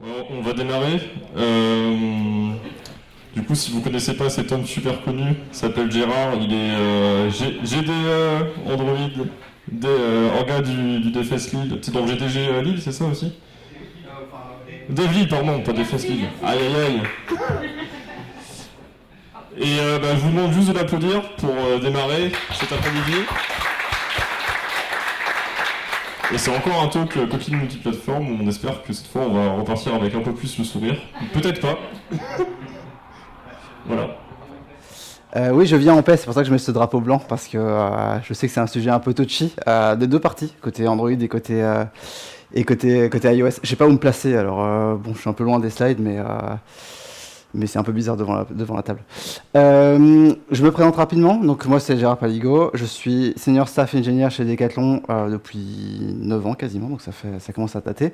On va démarrer. Du coup, si vous connaissez pas cet homme super connu, il s'appelle Gérard. Il est GDE Android, orga du DFS Lead. C'est donc GDG Lead, c'est ça aussi? Dev Lead, pardon, pas DFS Lead. Aïe aïe aïe. Et je vous demande juste de l'applaudir pour démarrer cet après-midi. Et c'est encore un talk coquille multiplateforme où on espère que cette fois on va repartir avec un peu plus le sourire. Peut-être pas. Voilà. Oui, je viens en paix, c'est pour ça que je mets ce drapeau blanc, parce que je sais que c'est un sujet un peu touchy, de deux parties, côté Android et côté iOS. Je sais pas où me placer, alors bon, je suis un peu loin des slides, mais c'est un peu bizarre devant la table. Je me présente rapidement, donc moi c'est Gérard Paligo, je suis Senior Staff Engineer chez Decathlon depuis 9 ans quasiment, donc ça commence à dater.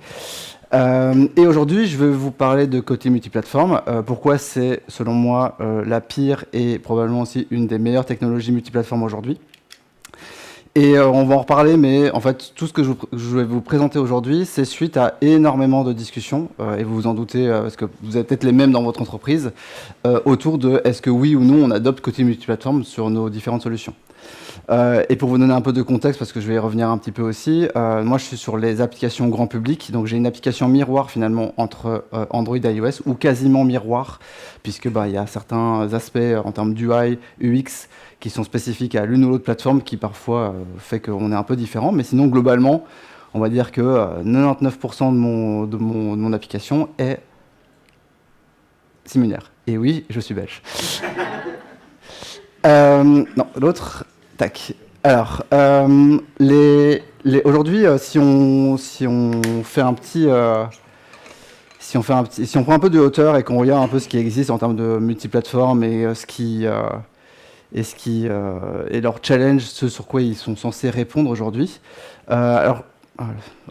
Et aujourd'hui, je vais vous parler de côté multiplateforme. Pourquoi c'est, selon moi, la pire et probablement aussi une des meilleures technologies multiplateformes aujourd'hui. Et on va en reparler, mais en fait, tout ce que je vais vous présenter aujourd'hui, c'est suite à énormément de discussions, et vous vous en doutez, parce que vous avez peut-être les mêmes dans votre entreprise, autour de est-ce que oui ou non on adopte côté multiplateforme sur nos différentes solutions. Et pour vous donner un peu de contexte, parce que je vais y revenir un petit peu aussi, moi je suis sur les applications grand public, donc j'ai une application miroir finalement entre Android et iOS, ou quasiment miroir, puisque il y a certains aspects en termes d'UI, UX, qui sont spécifiques à l'une ou l'autre plateforme, qui parfois fait qu'on est un peu différent, mais sinon globalement, on va dire que 99% de mon application est similaire. Et oui, je suis belge. Non, l'autre... Tac. Alors, aujourd'hui, si on fait un petit, si on prend un peu de hauteur et qu'on regarde un peu ce qui existe en termes de multiplateforme et et leur challenge, ce sur quoi ils sont censés répondre aujourd'hui.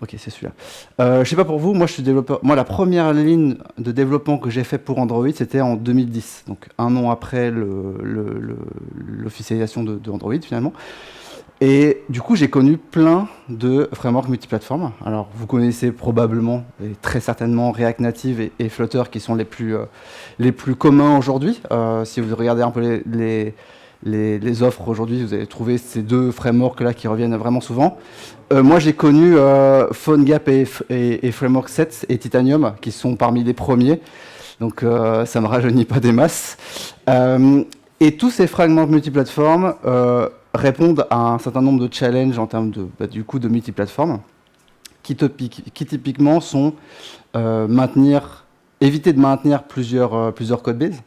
Ok, c'est celui-là. Je sais pas pour vous, moi je suis développeur. Moi, la première ligne de développement que j'ai fait pour Android, c'était en 2010, donc un an après l'officialisation de Android finalement. Et du coup, j'ai connu plein de frameworks multiplateformes. Alors, vous connaissez probablement et très certainement React Native et Flutter qui sont les plus communs aujourd'hui. Si vous regardez un peu les offres aujourd'hui, vous allez trouver ces deux frameworks-là qui reviennent vraiment souvent. Moi, j'ai connu PhoneGap et Framework 7 et Titanium, qui sont parmi les premiers. Donc, ça ne me rajeunit pas des masses. Et tous ces frameworks multiplateformes répondent à un certain nombre de challenges en termes du coup de multiplateforme, qui typiquement sont éviter de maintenir plusieurs codebases.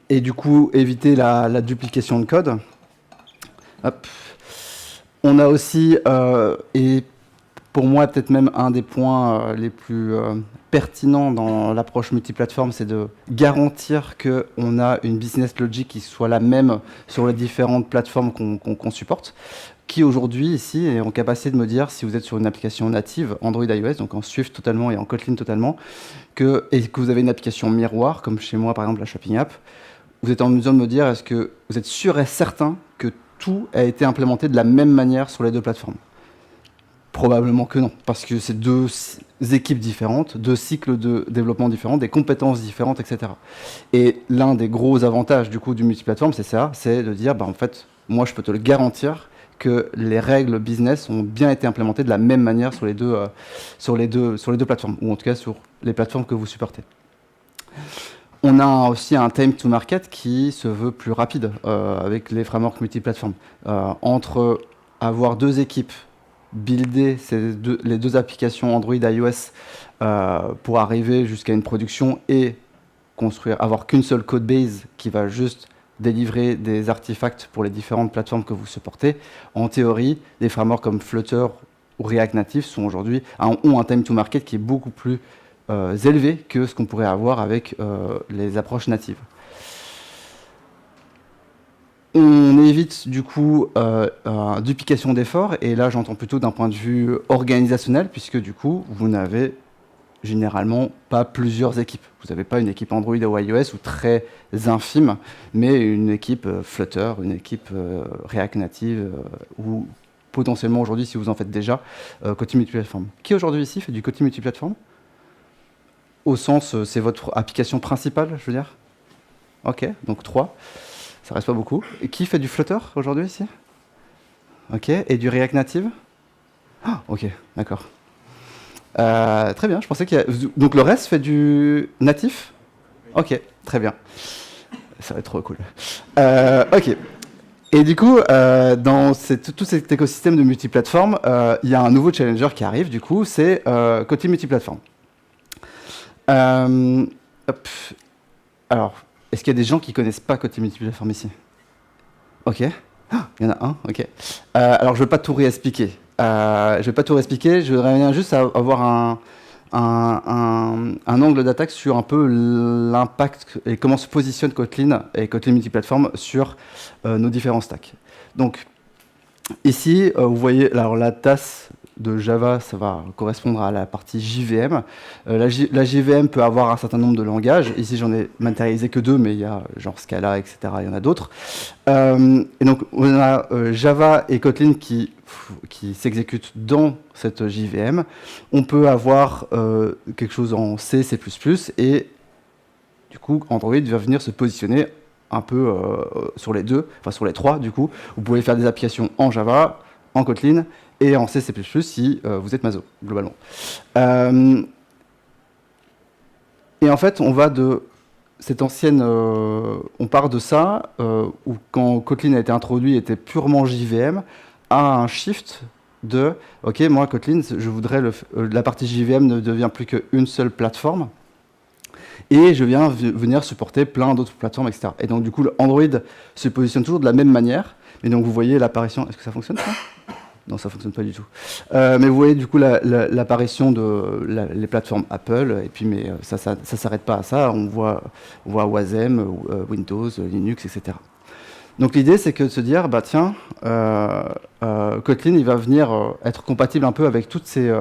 Et du coup, éviter la duplication de code. Hop. On a aussi, et pour moi peut-être même un des points les plus pertinents dans l'approche multiplateforme, c'est de garantir qu'on a une business logic qui soit la même sur les différentes plateformes qu'on supporte, qui aujourd'hui ici est en capacité de me dire si vous êtes sur une application native Android iOS, donc en Swift totalement et en Kotlin totalement, et que vous avez une application miroir, comme chez moi par exemple la Shopping App, vous êtes en mesure de me dire est-ce que vous êtes sûr et certain que tout a été implémenté de la même manière sur les deux plateformes? Probablement que non, parce que c'est deux équipes différentes, deux cycles de développement différents, des compétences différentes, etc. Et l'un des gros avantages du coup du multiplateforme, c'est ça, c'est de dire, en fait, moi je peux te le garantir que les règles business ont bien été implémentées de la même manière sur les deux plateformes, ou en tout cas sur les plateformes que vous supportez. On a aussi un time to market qui se veut plus rapide avec les frameworks multiplateformes. Entre avoir deux équipes, builder les deux applications Android et iOS pour arriver jusqu'à une production et avoir qu'une seule code base qui va juste délivrer des artefacts pour les différentes plateformes que vous supportez. En théorie, des frameworks comme Flutter ou React Native ont un time to market qui est beaucoup plus élevé que ce qu'on pourrait avoir avec les approches natives. On évite du coup duplication d'efforts, et là j'entends plutôt d'un point de vue organisationnel, puisque du coup vous n'avez généralement pas plusieurs équipes. Vous n'avez pas une équipe Android ou iOS ou très infime, mais une équipe Flutter, une équipe React Native ou potentiellement aujourd'hui, si vous en faites déjà, Kotlin multiplateforme. Qui aujourd'hui ici fait du Kotlin multiplateforme? Au sens, c'est votre application principale, je veux dire? Ok, donc 3. Ça reste pas beaucoup. Et qui fait du Flutter aujourd'hui ici? Ok, et du React Native? Ah, ok, d'accord. Très bien, je pensais qu'il y a... Donc le reste fait du natif? Ok, très bien. Ça va être trop cool. Ok. Et du coup, dans tout cet écosystème de multiplateforme, il y a un nouveau challenger qui arrive, du coup, c'est Kotlin multiplateforme. Hop. Alors, est-ce qu'il y a des gens qui ne connaissent pas Kotlin multiplateforme ici? Ok. Ah, il y en a un, ok. Alors, je ne vais pas tout réexpliquer. Je voudrais bien juste avoir un angle d'attaque sur un peu l'impact et comment se positionne Kotlin et Kotlin multiplateforme sur nos différents stacks. Donc, ici, vous voyez alors, la tasse de Java, ça va correspondre à la partie JVM. La JVM peut avoir un certain nombre de langages. Ici, j'en ai matérialisé que 2, mais il y a genre Scala, etc. Il y en a d'autres. Et donc, on a Java et Kotlin qui s'exécutent dans cette JVM. On peut avoir quelque chose en C, C++, et du coup, Android va venir se positionner un peu sur les deux, enfin sur les trois, du coup. Vous pouvez faire des applications en Java, en Kotlin, et en C++ si vous êtes Maso, globalement. Et en fait, on va de cette ancienne... on part de ça, où quand Kotlin a été introduit, il était purement JVM, à un shift de « Ok, moi, Kotlin, je voudrais la partie JVM ne devient plus qu'une seule plateforme, et je viens venir supporter plein d'autres plateformes, etc. » Et donc, du coup, Android se positionne toujours de la même manière. Et donc, vous voyez l'apparition... Est-ce que ça fonctionne, ça? Non, ça ne fonctionne pas du tout. Mais vous voyez du coup l'apparition de les plateformes Apple, et puis mais ça s'arrête pas à ça. On voit Wasm, Windows, Linux, etc. Donc l'idée, c'est que de se dire, bah tiens, Kotlin, il va venir être compatible un peu avec toutes ces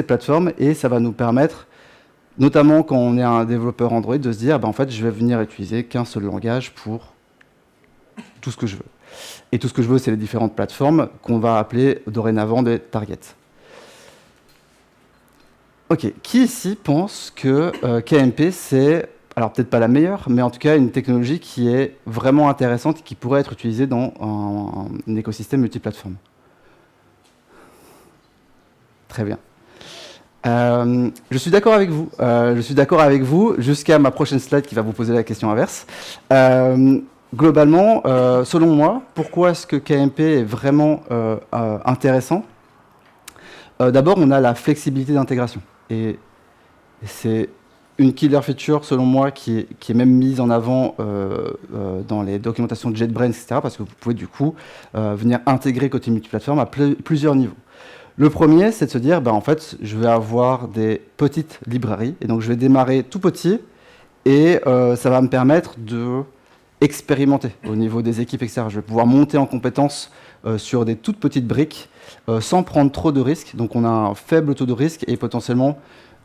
plateformes, et ça va nous permettre, notamment quand on est un développeur Android, de se dire, bah en fait, je vais venir utiliser qu'un seul langage pour tout ce que je veux. Et tout ce que je veux, c'est les différentes plateformes qu'on va appeler dorénavant des targets. Ok, qui ici pense que KMP, c'est, alors peut-être pas la meilleure, mais en tout cas une technologie qui est vraiment intéressante et qui pourrait être utilisée dans un écosystème multiplateforme? Très bien. Je suis d'accord avec vous. Jusqu'à ma prochaine slide qui va vous poser la question inverse. Globalement, selon moi, pourquoi est-ce que KMP est vraiment intéressant? D'abord, on a la flexibilité d'intégration. Et c'est une killer feature, selon moi, qui est même mise en avant dans les documentations de JetBrains, etc. Parce que vous pouvez, du coup, venir intégrer Kotlin multiplateforme à plusieurs niveaux. Le premier, c'est de se dire, bah, en fait, je vais avoir des petites librairies. Et donc, je vais démarrer tout petit. Et ça va me permettre de expérimenter au niveau des équipes, etc. Je vais pouvoir monter en compétences sur des toutes petites briques sans prendre trop de risques. Donc on a un faible taux de risque et potentiellement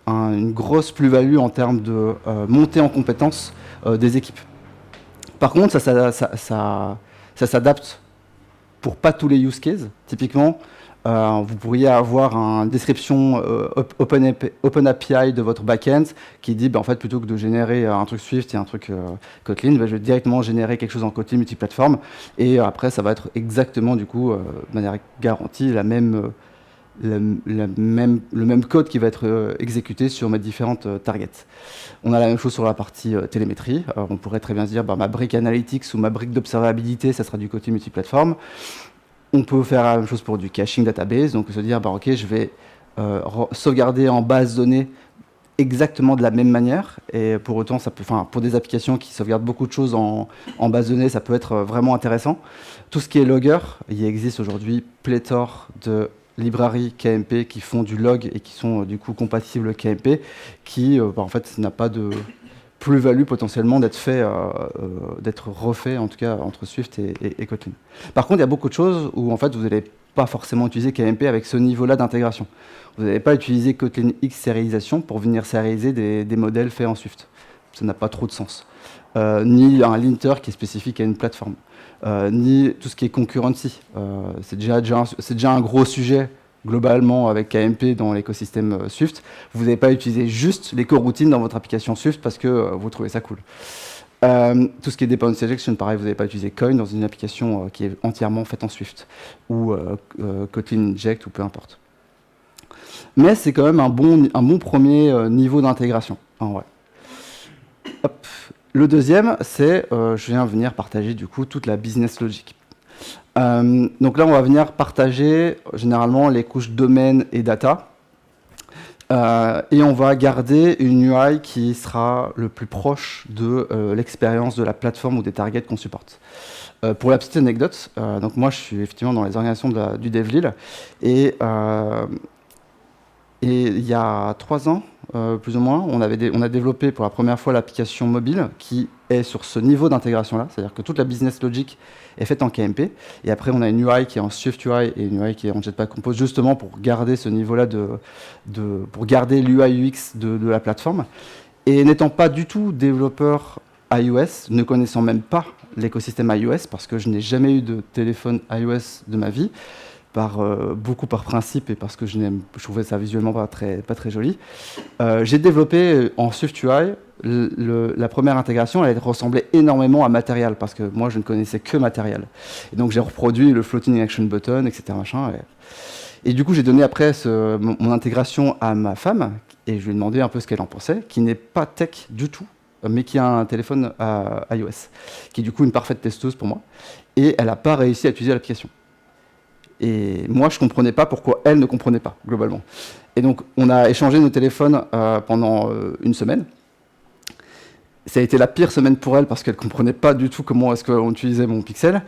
une grosse plus-value en termes de montée en compétences des équipes. Par contre, ça s'adapte pour pas tous les use cases. Typiquement, vous pourriez avoir une description Open API de votre backend qui dit, en fait, plutôt que de générer un truc Swift et un truc Kotlin, je vais directement générer quelque chose en Kotlin multiplateforme. Et après, ça va être exactement, du coup, de manière garantie, le même code qui va être exécuté sur mes différentes targets. On a la même chose sur la partie télémétrie. On pourrait très bien se dire, ma brique analytics ou ma brique d'observabilité, ça sera du Kotlin multiplateforme. On peut faire la même chose pour du caching database, donc se dire, ok, je vais sauvegarder en base données exactement de la même manière, et pour autant, pour des applications qui sauvegardent beaucoup de choses en base données, ça peut être vraiment intéressant. Tout ce qui est logger, il existe aujourd'hui pléthore de librairies KMP qui font du log et qui sont du coup compatibles KMP, qui en fait n'a pas de plus-value potentiellement d'être refait, en tout cas entre Swift et Kotlin. Par contre, il y a beaucoup de choses où en fait vous n'allez pas forcément utiliser KMP avec ce niveau-là d'intégration. Vous n'allez pas utiliser Kotlin X sérialisation pour venir sérialiser des modèles faits en Swift. Ça n'a pas trop de sens. ni un linter qui est spécifique à une plateforme, ni tout ce qui est concurrency. C'est déjà un gros sujet globalement avec KMP dans l'écosystème Swift. Vous n'avez pas utilisé juste les coroutines dans votre application Swift parce que vous trouvez ça cool. Tout ce qui est dependency injection, pareil, vous n'avez pas utilisé Coin dans une application qui est entièrement faite en Swift, ou Kotlin Inject, ou peu importe. Mais c'est quand même un bon premier niveau d'intégration, en vrai. Hop. Le deuxième, c'est, je viens venir partager du coup toute la business logic. Donc là, on va venir partager généralement les couches domaine et data. Et on va garder une UI qui sera le plus proche de l'expérience de la plateforme ou des targets qu'on supporte. Pour la petite anecdote, donc moi je suis effectivement dans les organisations du DevLil, et il y a 3 ans, plus ou moins, on a développé pour la première fois l'application mobile qui est sur ce niveau d'intégration-là, c'est-à-dire que toute la business logic est faite en KMP, et après on a une UI qui est en SwiftUI et une UI qui est en Jetpack Compose, justement pour garder ce niveau-là pour garder l'UI UX de la plateforme. Et n'étant pas du tout développeur iOS, ne connaissant même pas l'écosystème iOS, parce que je n'ai jamais eu de téléphone iOS de ma vie, beaucoup par principe et parce que je trouvais ça visuellement pas très joli. J'ai développé en SwiftUI la première intégration. Elle ressemblait énormément à Material parce que moi je ne connaissais que Material. Et donc j'ai reproduit le floating action button, etc. Machin, et du coup j'ai donné après mon intégration à ma femme et je lui ai demandé un peu ce qu'elle en pensait, qui n'est pas tech du tout, mais qui a un téléphone iOS, qui est du coup une parfaite testeuse pour moi. Et elle n'a pas réussi à utiliser l'application. Et moi, je ne comprenais pas pourquoi elle ne comprenait pas, globalement. Et donc, on a échangé nos téléphones pendant une semaine. Ça a été la pire semaine pour elle parce qu'elle ne comprenait pas du tout comment est-ce qu'on utilisait mon Pixel.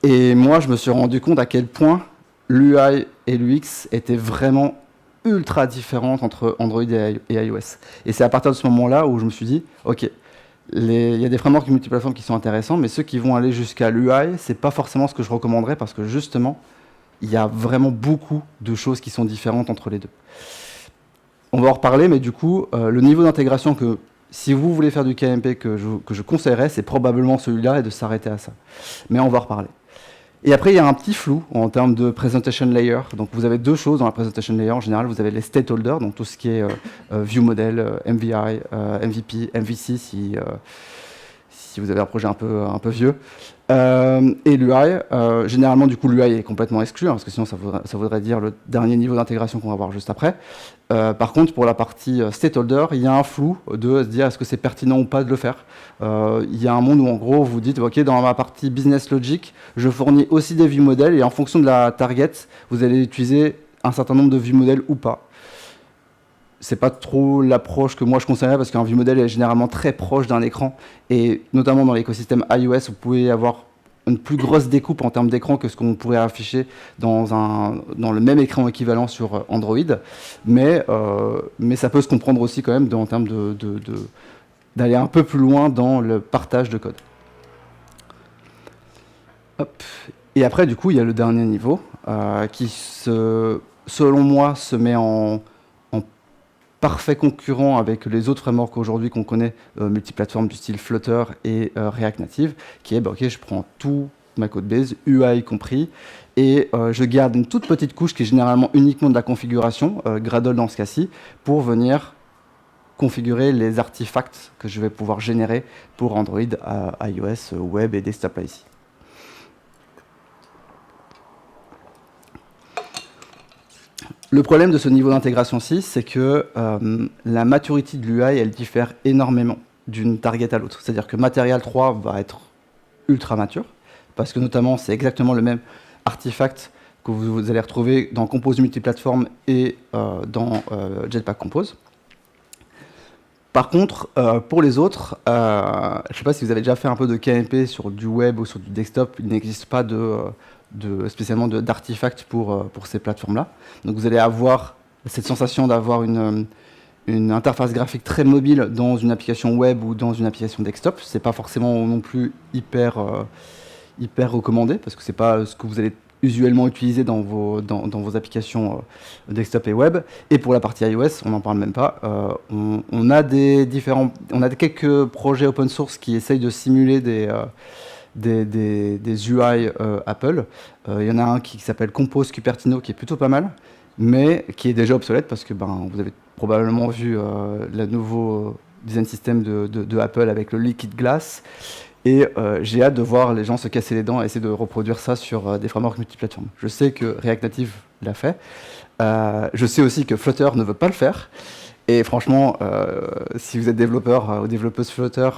Et moi, je me suis rendu compte à quel point l'UI et l'UX étaient vraiment ultra différentes entre Android et iOS. Et c'est à partir de ce moment-là où je me suis dit, OK, il y a des frameworks multiplateformes qui sont intéressants, mais ceux qui vont aller jusqu'à l'UI, ce n'est pas forcément ce que je recommanderais parce que justement, il y a vraiment beaucoup de choses qui sont différentes entre les deux. On va en reparler, mais du coup, le niveau d'intégration que, si vous voulez faire du KMP, que je conseillerais, c'est probablement celui-là et de s'arrêter à ça. Mais on va en reparler. Et après, il y a un petit flou en termes de presentation layer. Donc, vous avez 2 choses dans la presentation layer. En général, vous avez les stakeholders, donc tout ce qui est view model, MVI, MVP, MVC, si vous avez un projet un peu vieux. Et l'UI, généralement, du coup, l'UI est complètement exclu, hein, parce que sinon, ça voudrait dire le dernier niveau d'intégration qu'on va voir juste après. Par contre, pour la partie stakeholder, il y a un flou de se dire est-ce que c'est pertinent ou pas de le faire. Il y a un monde où, en gros, vous dites, OK, dans ma partie business logic, je fournis aussi des view models, et en fonction de la target, vous allez utiliser un certain nombre de view models ou pas. C'est pas trop l'approche que moi je conseillerais parce qu'un view model est généralement très proche d'un écran et notamment dans l'écosystème iOS, vous pouvez avoir une plus grosse découpe en termes d'écran que ce qu'on pourrait afficher dans le même écran équivalent sur Android, mais ça peut se comprendre aussi quand même en termes d'aller un peu plus loin dans le partage de code. Hop. Et après, du coup, il y a le dernier niveau qui, selon moi, se met en parfait concurrent avec les autres frameworks aujourd'hui qu'on connaît, multiplateformes du style Flutter et React Native, qui est, OK, je prends tout ma codebase, UI compris, et je garde une toute petite couche qui est généralement uniquement de la configuration, Gradle dans ce cas-ci, pour venir configurer les artefacts que je vais pouvoir générer pour Android, iOS, web et desktop là ici. Le problème de ce niveau d'intégration-ci, c'est que la maturité de l'UI, elle diffère énormément d'une target à l'autre. C'est-à-dire que Material 3 va être ultra mature, parce que notamment, c'est exactement le même artefact que vous allez retrouver dans Compose multiplateforme et dans Jetpack Compose. Par contre, pour les autres, je ne sais pas si vous avez déjà fait un peu de KMP sur du web ou sur du desktop, il n'existe pas spécialement d'artefacts pour ces plateformes-là. Donc vous allez avoir cette sensation d'avoir une interface graphique très mobile dans une application web ou dans une application desktop. Ce n'est pas forcément non plus hyper recommandé, parce que ce n'est pas ce que vous allez usuellement utilisé dans vos applications desktop et web. Et pour la partie iOS, on n'en parle même pas. On a quelques projets open source qui essayent de simuler des UI Apple. Il y en a un qui s'appelle Compose Cupertino, qui est plutôt pas mal, mais qui est déjà obsolète parce que vous avez probablement vu le nouveau design system de Apple avec le Liquid Glass. Et j'ai hâte de voir les gens se casser les dents et essayer de reproduire ça sur des frameworks multiplateformes. Je sais que React Native l'a fait. Je sais aussi que Flutter ne veut pas le faire. Et franchement, si vous êtes développeur ou développeuse Flutter,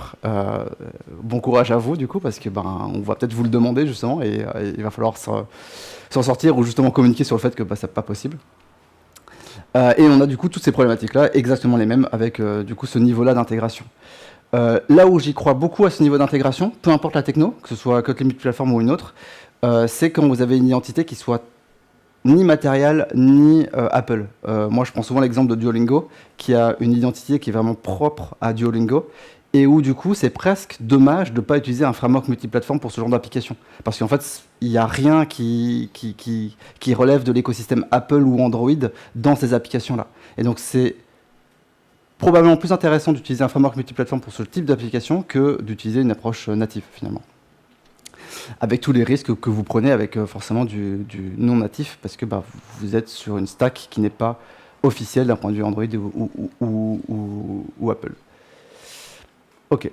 bon courage à vous du coup, parce que on va peut-être vous le demander justement, et il va falloir s'en sortir ou justement communiquer sur le fait que c'est pas possible. Et on a du coup toutes ces problématiques-là, exactement les mêmes, avec du coup ce niveau-là d'intégration. Là où j'y crois beaucoup à ce niveau d'intégration, peu importe la techno, que ce soit Kotlin multiplateforme ou une autre, c'est quand vous avez une identité qui soit ni Material, ni Apple. Moi, je prends souvent l'exemple de Duolingo, qui a une identité qui est vraiment propre à Duolingo, et où, du coup, c'est presque dommage de ne pas utiliser un framework multiplateforme pour ce genre d'application. Parce qu'en fait, il n'y a rien qui relève de l'écosystème Apple ou Android dans ces applications-là. Et donc, c'est probablement plus intéressant d'utiliser un framework multiplateforme pour ce type d'application que d'utiliser une approche native, finalement. Avec tous les risques que vous prenez avec forcément du non natif, parce que vous êtes sur une stack qui n'est pas officielle d'un point de vue Android ou Apple. Ok.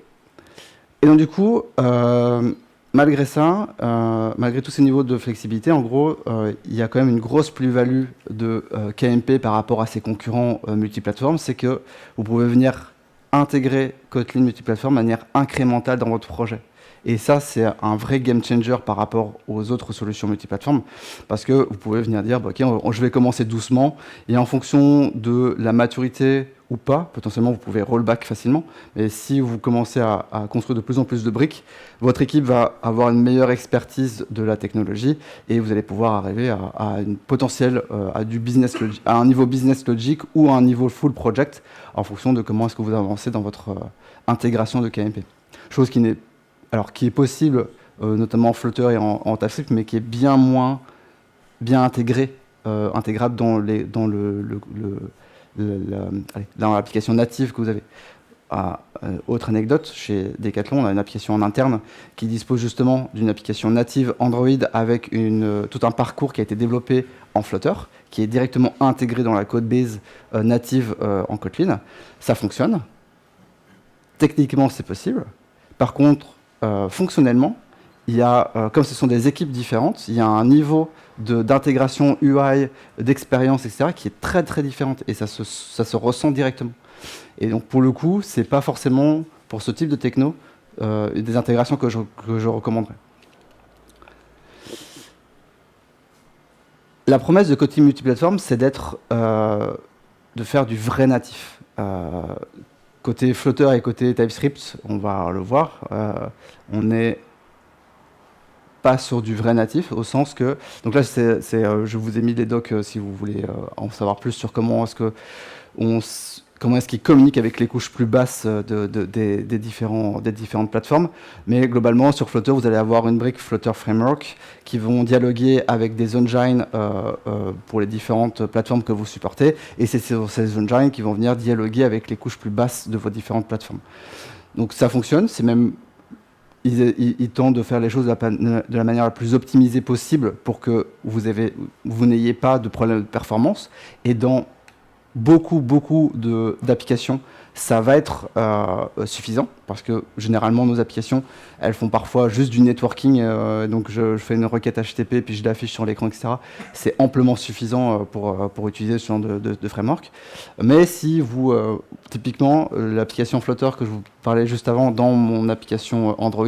Et donc du coup, malgré ça, malgré tous ces niveaux de flexibilité, en gros, il y a quand même une grosse plus-value de KMP par rapport à ses concurrents multiplateformes, c'est que vous pouvez venir intégrer Kotlin multiplateforme de manière incrémentale dans votre projet. Et ça, c'est un vrai game changer par rapport aux autres solutions multiplateformes, parce que vous pouvez venir dire, ok, je vais commencer doucement, et en fonction de la maturité ou pas, potentiellement vous pouvez rollback facilement, mais si vous commencez à construire de plus en plus de briques, votre équipe va avoir une meilleure expertise de la technologie, et vous allez pouvoir arriver à une potentielle, à un niveau business logic ou à un niveau full project, en fonction de comment est-ce que vous avancez dans votre intégration de KMP. Chose qui est possible, notamment en Flutter et en TypeScript, mais qui est bien moins bien intégrable dans l'application native que vous avez. Autre anecdote, chez Decathlon, on a une application en interne qui dispose justement d'une application native Android avec tout un parcours qui a été développé en Flutter, qui est directement intégré dans la codebase native en Kotlin. Ça fonctionne. Techniquement, c'est possible. Par contre, fonctionnellement, il y a, comme ce sont des équipes différentes, il y a un niveau d'intégration UI, d'expérience, etc., qui est très très différent et ça se ressent directement. Et donc pour le coup, c'est pas forcément pour ce type de techno des intégrations que je recommanderais. La promesse de Kotlin multiplateforme, c'est de faire du vrai natif. Côté Flutter et côté TypeScript, on va le voir, on n'est pas sur du vrai natif, au sens que... Donc là, je vous ai mis les docs si vous voulez en savoir plus sur comment est-ce qu'ils communiquent avec les couches plus basses des différentes plateformes. Mais globalement, sur Flutter, vous allez avoir une brique Flutter Framework qui vont dialoguer avec des engines pour les différentes plateformes que vous supportez. Et c'est ces engines qui vont venir dialoguer avec les couches plus basses de vos différentes plateformes. Donc ça fonctionne, c'est même... Ils tentent de faire les choses de la manière la plus optimisée possible pour que vous n'ayez pas de problème de performance. Et dans beaucoup d'applications, ça va être suffisant, parce que généralement nos applications, elles font parfois juste du networking, donc je fais une requête HTTP puis je l'affiche sur l'écran, etc. C'est amplement suffisant pour utiliser ce genre de framework. Mais si vous, typiquement, l'application Flutter que je vous parlais juste avant dans mon application Android,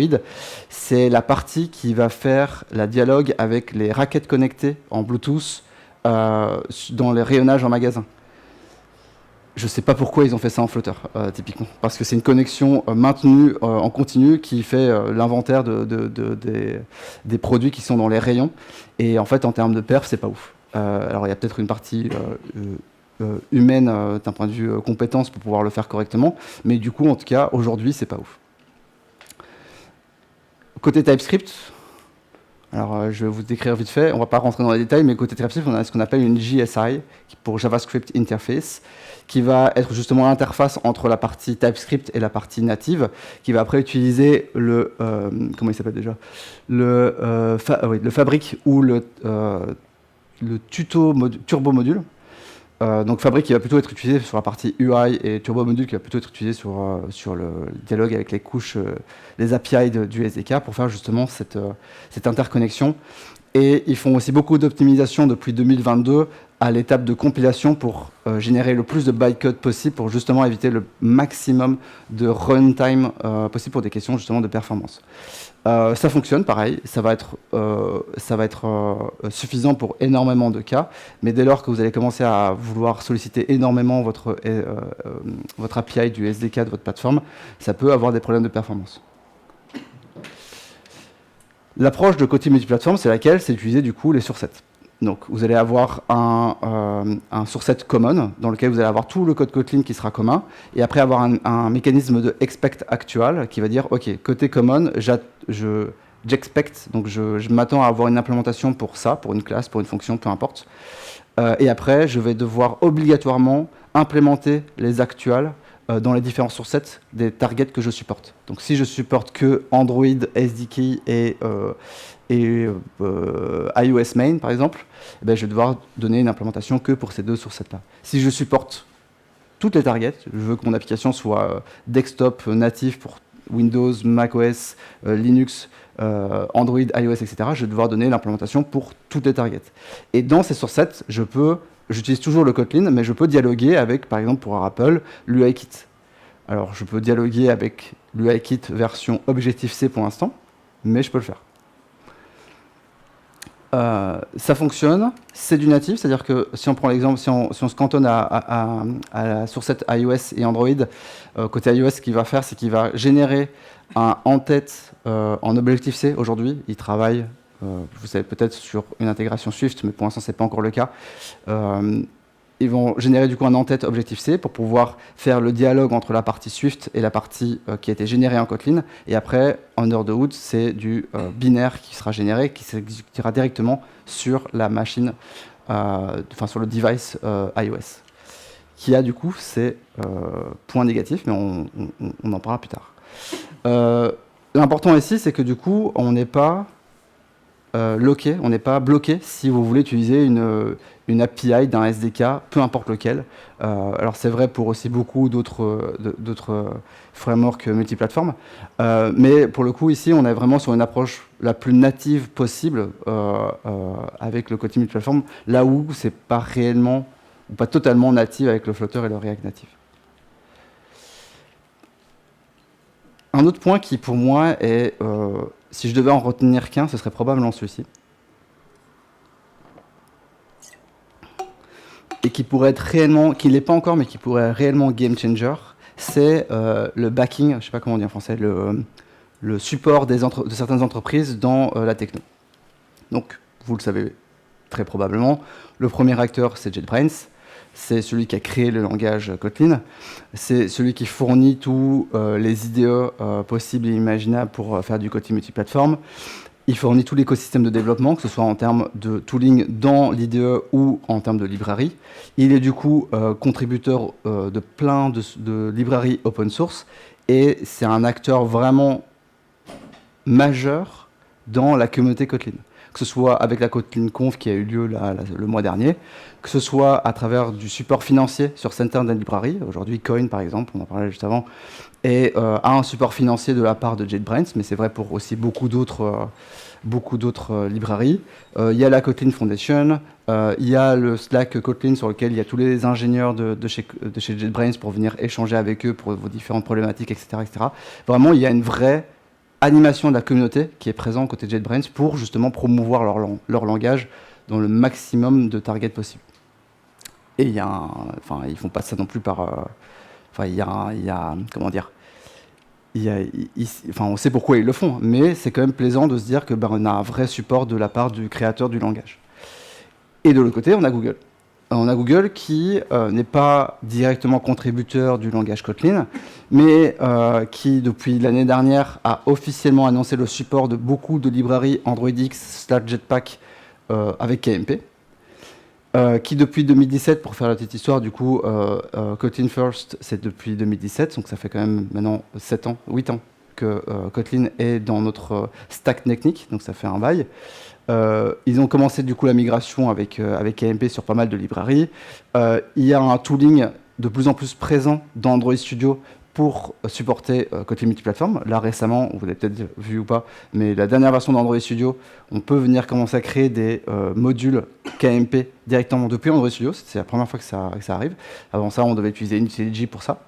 c'est la partie qui va faire la dialogue avec les raquettes connectées en Bluetooth dans les rayonnages en magasin. Je ne sais pas pourquoi ils ont fait ça en Flutter, typiquement. Parce que c'est une connexion maintenue en continu qui fait l'inventaire des produits qui sont dans les rayons. Et en fait, en termes de perf, c'est pas ouf. Alors, il y a peut-être une partie humaine d'un point de vue compétence pour pouvoir le faire correctement. Mais du coup, en tout cas, aujourd'hui, c'est pas ouf. Côté TypeScript, Alors, je vais vous décrire vite fait. On ne va pas rentrer dans les détails, mais côté TypeScript, on a ce qu'on appelle une JSI, pour JavaScript Interface, qui va être justement l'interface entre la partie TypeScript et la partie native, qui va après utiliser le comment il s'appelle déjà, le Fabric ou le Turbo Module. Donc Fabric qui va plutôt être utilisé sur la partie UI et Turbo Module qui va plutôt être utilisé sur le dialogue avec les couches, les API du SDK pour faire justement cette interconnexion. Et ils font aussi beaucoup d'optimisation depuis 2022 à l'étape de compilation pour générer le plus de bytecode possible pour justement éviter le maximum de runtime possible pour des questions justement de performance. Ça fonctionne, pareil, ça va être suffisant pour énormément de cas, mais dès lors que vous allez commencer à vouloir solliciter énormément votre API du SDK de votre plateforme, ça peut avoir des problèmes de performance. L'approche de côté multiplateforme, c'est laquelle? C'est d'utiliser du coup les sourcets. Donc vous allez avoir un source common dans lequel vous allez avoir tout le code Kotlin qui sera commun et après avoir un mécanisme de expect actual qui va dire ok, côté common, j'expecte, donc je m'attends à avoir une implémentation pour ça, pour une classe, pour une fonction, peu importe. Et après, je vais devoir obligatoirement implémenter les actuals dans les différents sourcets des targets que je supporte. Donc si je supporte que Android, SDK et iOS main par exemple, eh bien, je vais devoir donner une implémentation que pour ces deux sourcets-là. Si je supporte toutes les targets, je veux que mon application soit desktop natif pour Windows, macOS, Linux, Android, iOS, etc., je vais devoir donner l'implémentation pour toutes les targets. Et dans ces sourcets, j'utilise toujours le Kotlin, mais je peux dialoguer avec, par exemple pour Apple, l'UIKit. Alors je peux dialoguer avec l'UIKit version Objective-C pour l'instant, mais je peux le faire. Ça fonctionne, c'est du natif, c'est-à-dire que si on prend l'exemple, si on se cantonne à la sourcette iOS et Android, côté iOS, ce qu'il va faire, c'est qu'il va générer un en-tête en Objective-C. Aujourd'hui, il travaille, vous savez peut-être sur une intégration Swift, mais pour l'instant, ce n'est pas encore le cas. Ils vont générer du coup un en-tête Objective-C pour pouvoir faire le dialogue entre la partie Swift et la partie qui a été générée en Kotlin. Et après, under the hood, c'est du binaire qui sera généré, qui s'exécutera directement sur la machine, enfin sur le device iOS. Qui a du coup ces points négatifs, mais on en parlera plus tard. L'important ici, c'est que du coup, on n'est pas loqué, on n'est pas bloqué si vous voulez utiliser une API d'un SDK, peu importe lequel. Alors c'est vrai pour aussi beaucoup d'autres frameworks multiplateformes, mais pour le coup ici on est vraiment sur une approche la plus native possible avec le côté multiplateforme, là où c'est pas réellement ou pas totalement native avec le Flutter et le React Native. Un autre point qui pour moi est, si je devais en retenir qu'un, ce serait probablement celui-ci. Et qui pourrait être réellement, qui ne l'est pas encore, mais qui pourrait être réellement game changer, c'est le backing, je ne sais pas comment on dit en français, le support de certaines entreprises dans la techno. Donc, vous le savez très probablement, le premier acteur, c'est JetBrains. C'est celui qui a créé le langage Kotlin. C'est celui qui fournit tous les IDE possibles et imaginables pour faire du Kotlin multiplateforme. Il fournit tout l'écosystème de développement, que ce soit en termes de tooling dans l'IDE ou en termes de librairie. Il est du coup contributeur de plein de librairies open source et c'est un acteur vraiment majeur dans la communauté Kotlin. Que ce soit avec la Kotlin Conf qui a eu lieu le mois dernier, que ce soit à travers du support financier sur certaines librairies. Aujourd'hui, Coin, par exemple, on en parlait juste avant, a un support financier de la part de JetBrains, mais c'est vrai pour aussi beaucoup d'autres librairies. Il y a la Kotlin Foundation, il y a le Slack Kotlin sur lequel il y a tous les ingénieurs de chez JetBrains pour venir échanger avec eux pour vos différentes problématiques, etc., etc. Vraiment, il y a une vraie animation de la communauté qui est présente côté JetBrains pour justement promouvoir leur langage dans le maximum de targets possible. Et il y a ils font pas ça non plus par... on sait pourquoi ils le font, mais c'est quand même plaisant de se dire que on a un vrai support de la part du créateur du langage. Et de l'autre côté, on a Google. On a Google qui n'est pas directement contributeur du langage Kotlin, mais qui, depuis l'année dernière, a officiellement annoncé le support de beaucoup de librairies Android X/Jetpack avec KMP. Qui depuis 2017, pour faire la petite histoire, du coup, Kotlin First, c'est depuis 2017, donc ça fait quand même maintenant 8 ans que Kotlin est dans notre stack technique, donc ça fait un bail. Ils ont commencé du coup la migration avec KMP sur pas mal de librairies. Il y a un tooling de plus en plus présent dans Android Studio pour supporter Kotlin multiplateforme. Là récemment, vous l'avez peut-être vu ou pas, mais la dernière version d'Android Studio, on peut venir commencer à créer des modules KMP directement depuis Android Studio. C'est la première fois que ça arrive. Avant ça, on devait utiliser IntelliJ pour ça.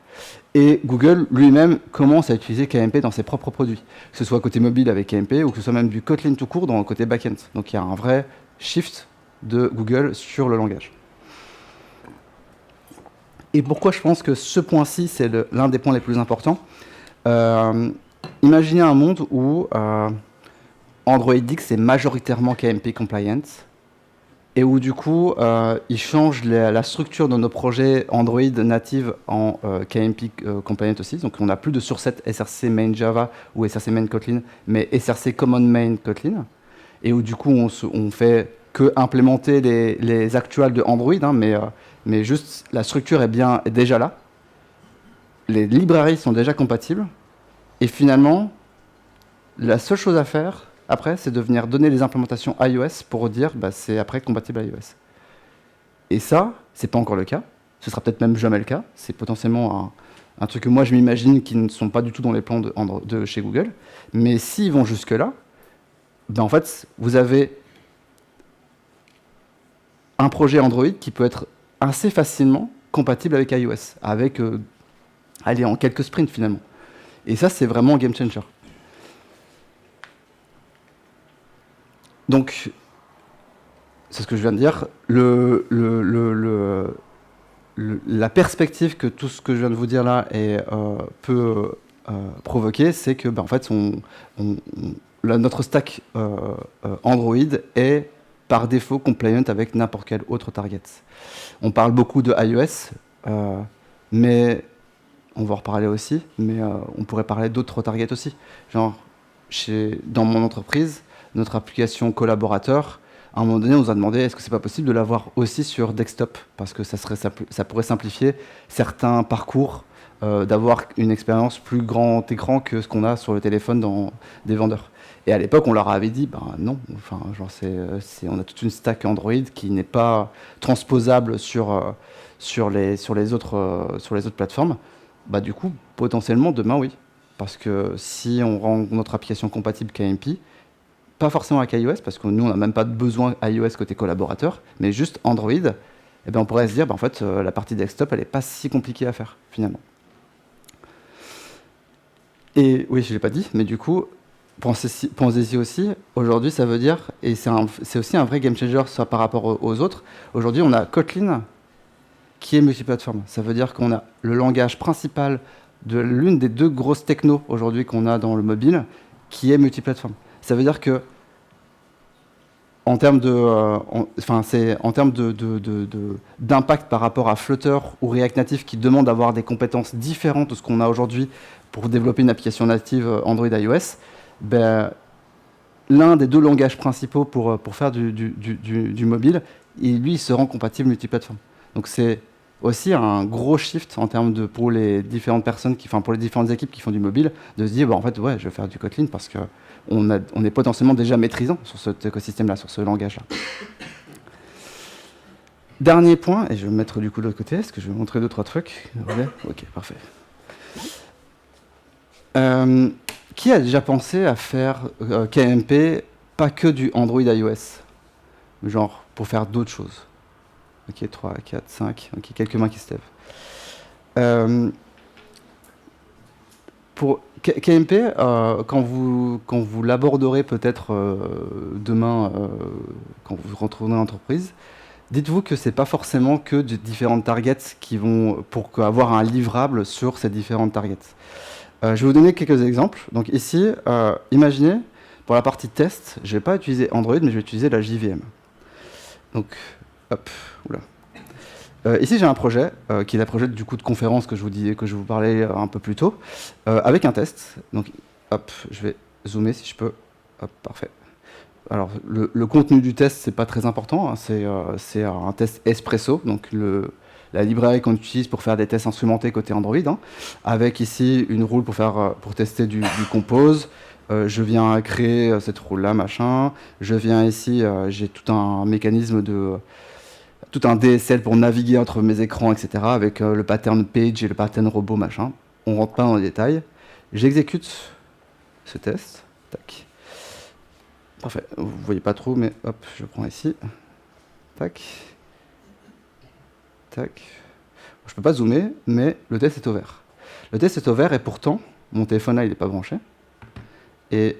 Et Google lui-même commence à utiliser KMP dans ses propres produits, que ce soit côté mobile avec KMP ou que ce soit même du Kotlin tout court dans le côté back-end. Donc il y a un vrai shift de Google sur le langage. Et pourquoi je pense que ce point-ci, c'est l'un des points les plus importants. Imaginez un monde où Android X est majoritairement KMP compliant, et où du coup, ils changent la structure de nos projets Android native en KMP compliant aussi. Donc on n'a plus de surset SRC main Java ou SRC main Kotlin, mais SRC common main Kotlin, et où du coup, on fait que implémenter les actuals de Android, hein, mais juste la structure est déjà là. Les librairies sont déjà compatibles. Et finalement, la seule chose à faire, après, c'est de venir donner les implémentations iOS pour dire c'est après compatible iOS. Et ça, c'est pas encore le cas. Ce sera peut-être même jamais le cas. C'est potentiellement un truc que moi je m'imagine qui ne sont pas du tout dans les plans de chez Google. Mais s'ils vont jusque-là, en fait, vous avez un projet Android qui peut être assez facilement compatible avec iOS, avec en quelques sprints finalement. Et ça, c'est vraiment un game changer. Donc, c'est ce que je viens de dire. La perspective que tout ce que je viens de vous dire là peut provoquer, c'est que, en fait, notre stack Android est par défaut compliant avec n'importe quel autre target. On parle beaucoup de iOS, mais on va en reparler aussi, mais on pourrait parler d'autres targets aussi. Genre, dans mon entreprise, notre application collaborateur, à un moment donné, on nous a demandé est-ce que c'est pas possible de l'avoir aussi sur desktop, parce que ça pourrait simplifier certains parcours, d'avoir une expérience plus grand écran que ce qu'on a sur le téléphone dans des vendeurs. Et à l'époque, on leur avait dit, non, enfin, genre on a toute une stack Android qui n'est pas transposable sur les autres plateformes. Du coup, potentiellement, demain, oui. Parce que si on rend notre application compatible KMP, pas forcément avec iOS, parce que nous, on n'a même pas besoin iOS côté collaborateur, mais juste Android, on pourrait se dire, en fait, la partie desktop, elle n'est pas si compliquée à faire, finalement. Et oui, je ne l'ai pas dit, mais du coup, pensez-y aussi, aujourd'hui, ça veut dire, et c'est aussi un vrai game changer par rapport aux autres, aujourd'hui, on a Kotlin qui est multiplateforme. Ça veut dire qu'on a le langage principal de l'une des deux grosses technos aujourd'hui qu'on a dans le mobile, qui est multiplateforme. Ça veut dire que, en termes d'impact par rapport à Flutter ou React Native qui demandent d'avoir des compétences différentes de ce qu'on a aujourd'hui pour développer une application native Android iOS, l'un des deux langages principaux pour faire du mobile, il se rend compatible multiplateforme. Donc c'est aussi un gros shift en termes pour les différentes personnes, pour les différentes équipes qui font du mobile, de se dire en fait ouais, je vais faire du Kotlin parce que on est potentiellement déjà maîtrisant sur cet écosystème-là, sur ce langage-là. Dernier point, et je vais me mettre du coup de l'autre côté, parce que je vais vous montrer 2-3 trucs. Ok, parfait. Qui a déjà pensé à faire KMP, pas que du Android iOS, genre pour faire d'autres choses? Ok, 3, 4, 5, ok, quelques mains qui se lèvent. Pour KMP, quand vous l'aborderez peut-être demain, quand vous retournez en entreprise, dites-vous que c'est pas forcément que de différentes targets qui vont pour avoir un livrable sur ces différentes targets. Je vais vous donner quelques exemples. Donc ici, imaginez, pour la partie test, je ne vais pas utiliser Android, mais je vais utiliser la JVM. Donc, hop, oula. Ici, j'ai un projet, qui est le projet du coup de conférence que je vous parlais un peu plus tôt, avec un test. Donc, hop, je vais zoomer si je peux. Hop, parfait. Alors, le contenu du test, c'est pas très important, hein, c'est un test Espresso, donc la librairie qu'on utilise pour faire des tests instrumentés côté Android, hein, avec ici une rule pour tester du Compose. Je viens créer cette rule-là, machin. Je viens ici, j'ai tout un mécanisme tout un DSL pour naviguer entre mes écrans, etc., avec le pattern page et le pattern robot, machin. On rentre pas dans les détails. J'exécute ce test. Tac. Parfait. Vous voyez pas trop, mais hop, je prends ici. Tac. Tac. Je peux pas zoomer, mais le test est ouvert. Le test est ouvert et pourtant, mon téléphone là, il n'est pas branché. Et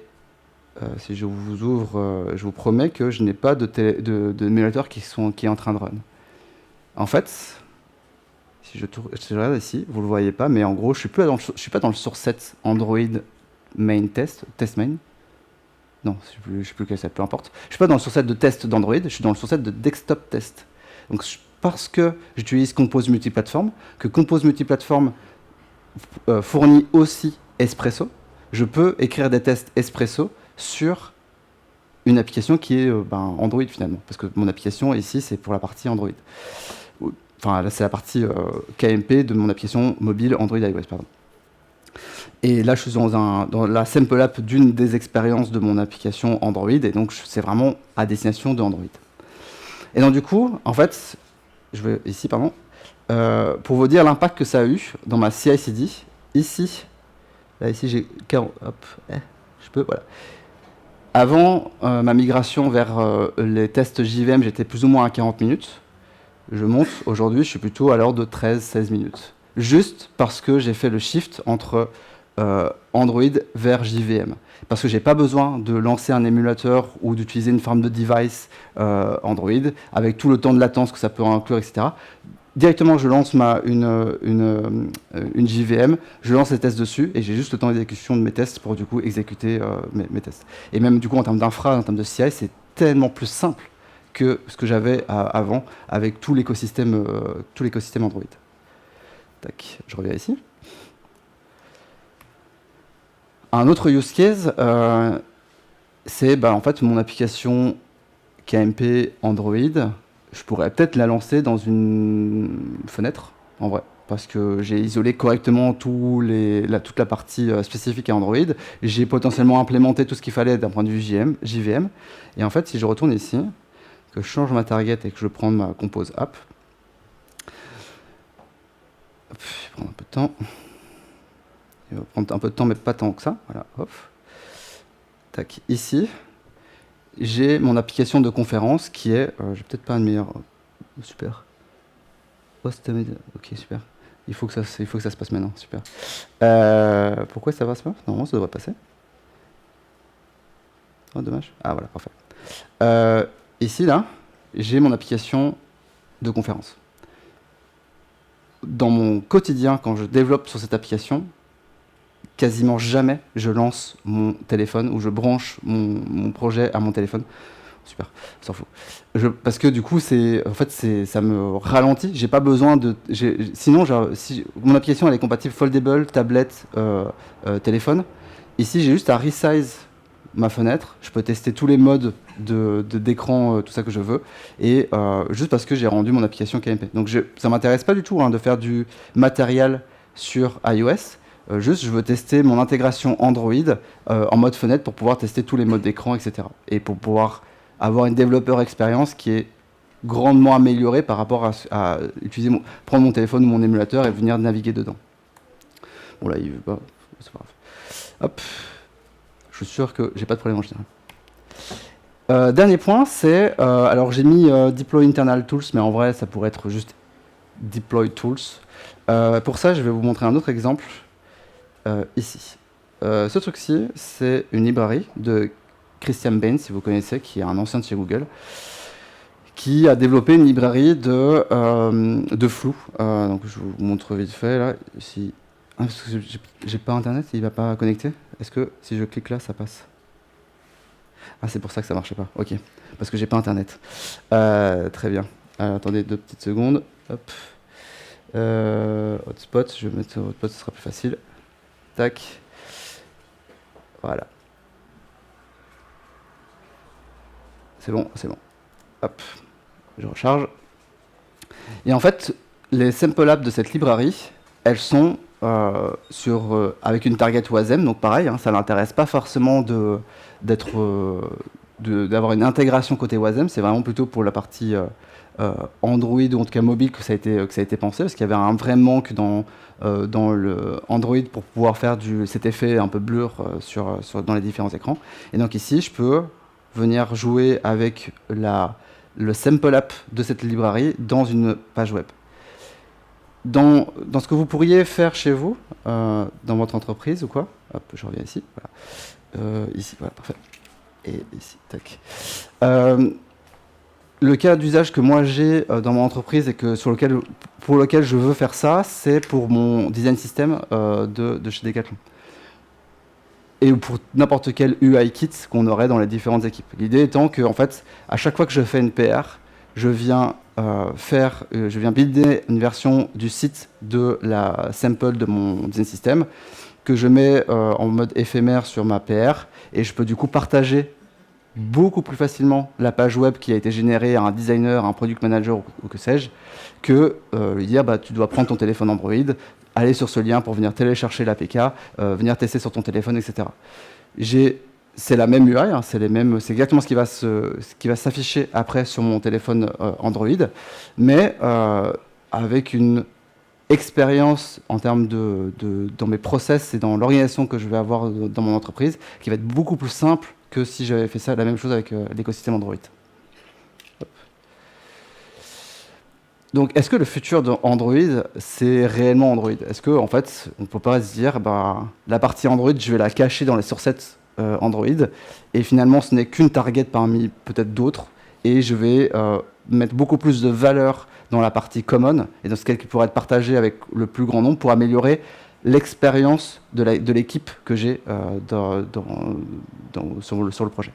si je vous ouvre, je vous promets que je n'ai pas d'émulateur qui est en train de run. En fait, si je regarde ici, vous ne le voyez pas, mais en gros, je ne suis pas dans le source set Android main test main. Non, je ne sais plus quel set, peu importe. Je ne suis pas dans le source set de test d'Android, je suis dans le source set de desktop test. Donc, parce que j'utilise Compose Multiplatform, que Compose Multiplatform fournit aussi Espresso, je peux écrire des tests Espresso sur une application qui est Android finalement, parce que mon application ici c'est pour la partie Android. Enfin là c'est la partie KMP de mon application mobile Android iOS, pardon. Et là je suis dans la sample app d'une des expériences de mon application Android, et donc c'est vraiment à destination de Android. Et donc du coup, en fait, je vais ici, pardon, pour vous dire l'impact que ça a eu dans ma CI/CD, ici, là ici j'ai 40, hop, je peux, voilà. Avant ma migration vers les tests JVM, j'étais plus ou moins à 40 minutes. Je monte, aujourd'hui, je suis plutôt à l'ordre de 13-16 minutes. Juste parce que j'ai fait le shift entre Android vers JVM. Parce que j'ai pas besoin de lancer un émulateur ou d'utiliser une forme de device Android, avec tout le temps de latence que ça peut inclure, etc. Directement, je lance une JVM, je lance les tests dessus, et j'ai juste le temps d'exécution de mes tests pour du coup exécuter mes tests. Et même du coup, en termes d'infra, en termes de CI, c'est tellement plus simple que ce que j'avais avant avec tout l'écosystème Android. Tac, je reviens ici. Un autre use case, c'est en fait mon application KMP Android. Je pourrais peut-être la lancer dans une fenêtre, en vrai, parce que j'ai isolé correctement toute la partie spécifique à Android. J'ai potentiellement implémenté tout ce qu'il fallait d'un point de vue JVM. Et en fait, si je retourne ici, que je change ma target et que je prends ma Compose App, hop, je vais prendre un peu de temps. Il va prendre un peu de temps, mais pas tant que ça. Voilà, hop. Tac, ici. J'ai mon application de conférence qui est, j'ai peut-être pas une meilleure, super. Host media, ok super. Il faut que ça se passe maintenant, super. Pourquoi ça va se faire? Normalement ça devrait passer. Oh dommage. Ah voilà, parfait. Ici là, j'ai mon application de conférence. Dans mon quotidien, quand je développe sur cette application, quasiment jamais je lance mon téléphone ou je branche mon projet à mon téléphone. Super, s'en fout. Parce que du coup, ça me ralentit. J'ai pas besoin de. Sinon, si mon application elle est compatible foldable, tablette, téléphone. Ici, j'ai juste à resize ma fenêtre. Je peux tester tous les modes d'écran, tout ça que je veux, et juste parce que j'ai rendu mon application KMP. Donc ça m'intéresse pas du tout de faire du matériel sur iOS. Juste, je veux tester mon intégration Android en mode fenêtre pour pouvoir tester tous les modes d'écran, etc. Et pour pouvoir avoir une développeur expérience qui est grandement améliorée par rapport à prendre mon téléphone ou mon émulateur et venir naviguer dedans. Bon là, il veut pas, c'est pas grave. Hop, je suis sûr que j'ai pas de problème en général. Dernier point, c'est, alors j'ai mis Deploy Internal Tools, mais en vrai, ça pourrait être juste Deploy Tools. Pour ça, je vais vous montrer un autre exemple. Ici. Ce truc-ci, c'est une librairie de Christian Bain, si vous connaissez, qui est un ancien de chez Google, qui a développé une librairie de flou. Donc je vous montre vite fait là. Ici. Ah, parce que j'ai pas internet, il va pas connecter. Est-ce que si je clique là, ça passe? Ah, c'est pour ça que ça marchait pas. Ok. Parce que j'ai pas internet. Très bien. Attendez 2 petites secondes. Hop. Hotspot, je vais mettre hotspot, ce sera plus facile. Tac. Voilà. C'est bon, c'est bon. Hop. Je recharge. Et en fait, les sample apps de cette librairie, elles sont avec une target WASM, donc pareil, ça l'intéresse pas forcément d'avoir une intégration côté WASM, c'est vraiment plutôt pour la partie Android ou en tout cas mobile que ça a été pensé, parce qu'il y avait un vrai manque dans le Android pour pouvoir faire cet effet un peu blur dans les différents écrans. Et donc ici, je peux venir jouer avec le sample app de cette librairie dans une page web. Dans ce que vous pourriez faire chez vous, dans votre entreprise ou quoi, hop, je reviens ici, voilà. Ici, voilà, parfait. Et ici, tac. Le cas d'usage que moi j'ai dans mon entreprise et pour lequel je veux faire ça, c'est pour mon design system de chez Decathlon. Et pour n'importe quel UI kit qu'on aurait dans les différentes équipes. L'idée étant que, en fait, à chaque fois que je fais une PR, je viens builder une version du site de la sample de mon design system que je mets en mode éphémère sur ma PR et je peux du coup partager beaucoup plus facilement la page web qui a été générée à un designer, un product manager ou que sais-je, que lui dire tu dois prendre ton téléphone Android, aller sur ce lien pour venir télécharger l'APK, venir tester sur ton téléphone, etc. C'est la même UI, c'est exactement ce qui va s'afficher après sur mon téléphone Android, mais avec une expérience en termes dans mes process et dans l'organisation que je vais avoir dans mon entreprise, qui va être beaucoup plus simple que si j'avais fait la même chose avec l'écosystème Android. Hop. Donc, est-ce que le futur d'Android, c'est réellement Android? Est-ce qu'en fait, on ne peut pas se dire, la partie Android, je vais la cacher dans les sourcettes Android, et finalement, ce n'est qu'une target parmi peut-être d'autres, et je vais mettre beaucoup plus de valeur dans la partie common, et dans ce qui pourrait être partagé avec le plus grand nombre pour améliorer l'expérience de l'équipe que j'ai sur le projet.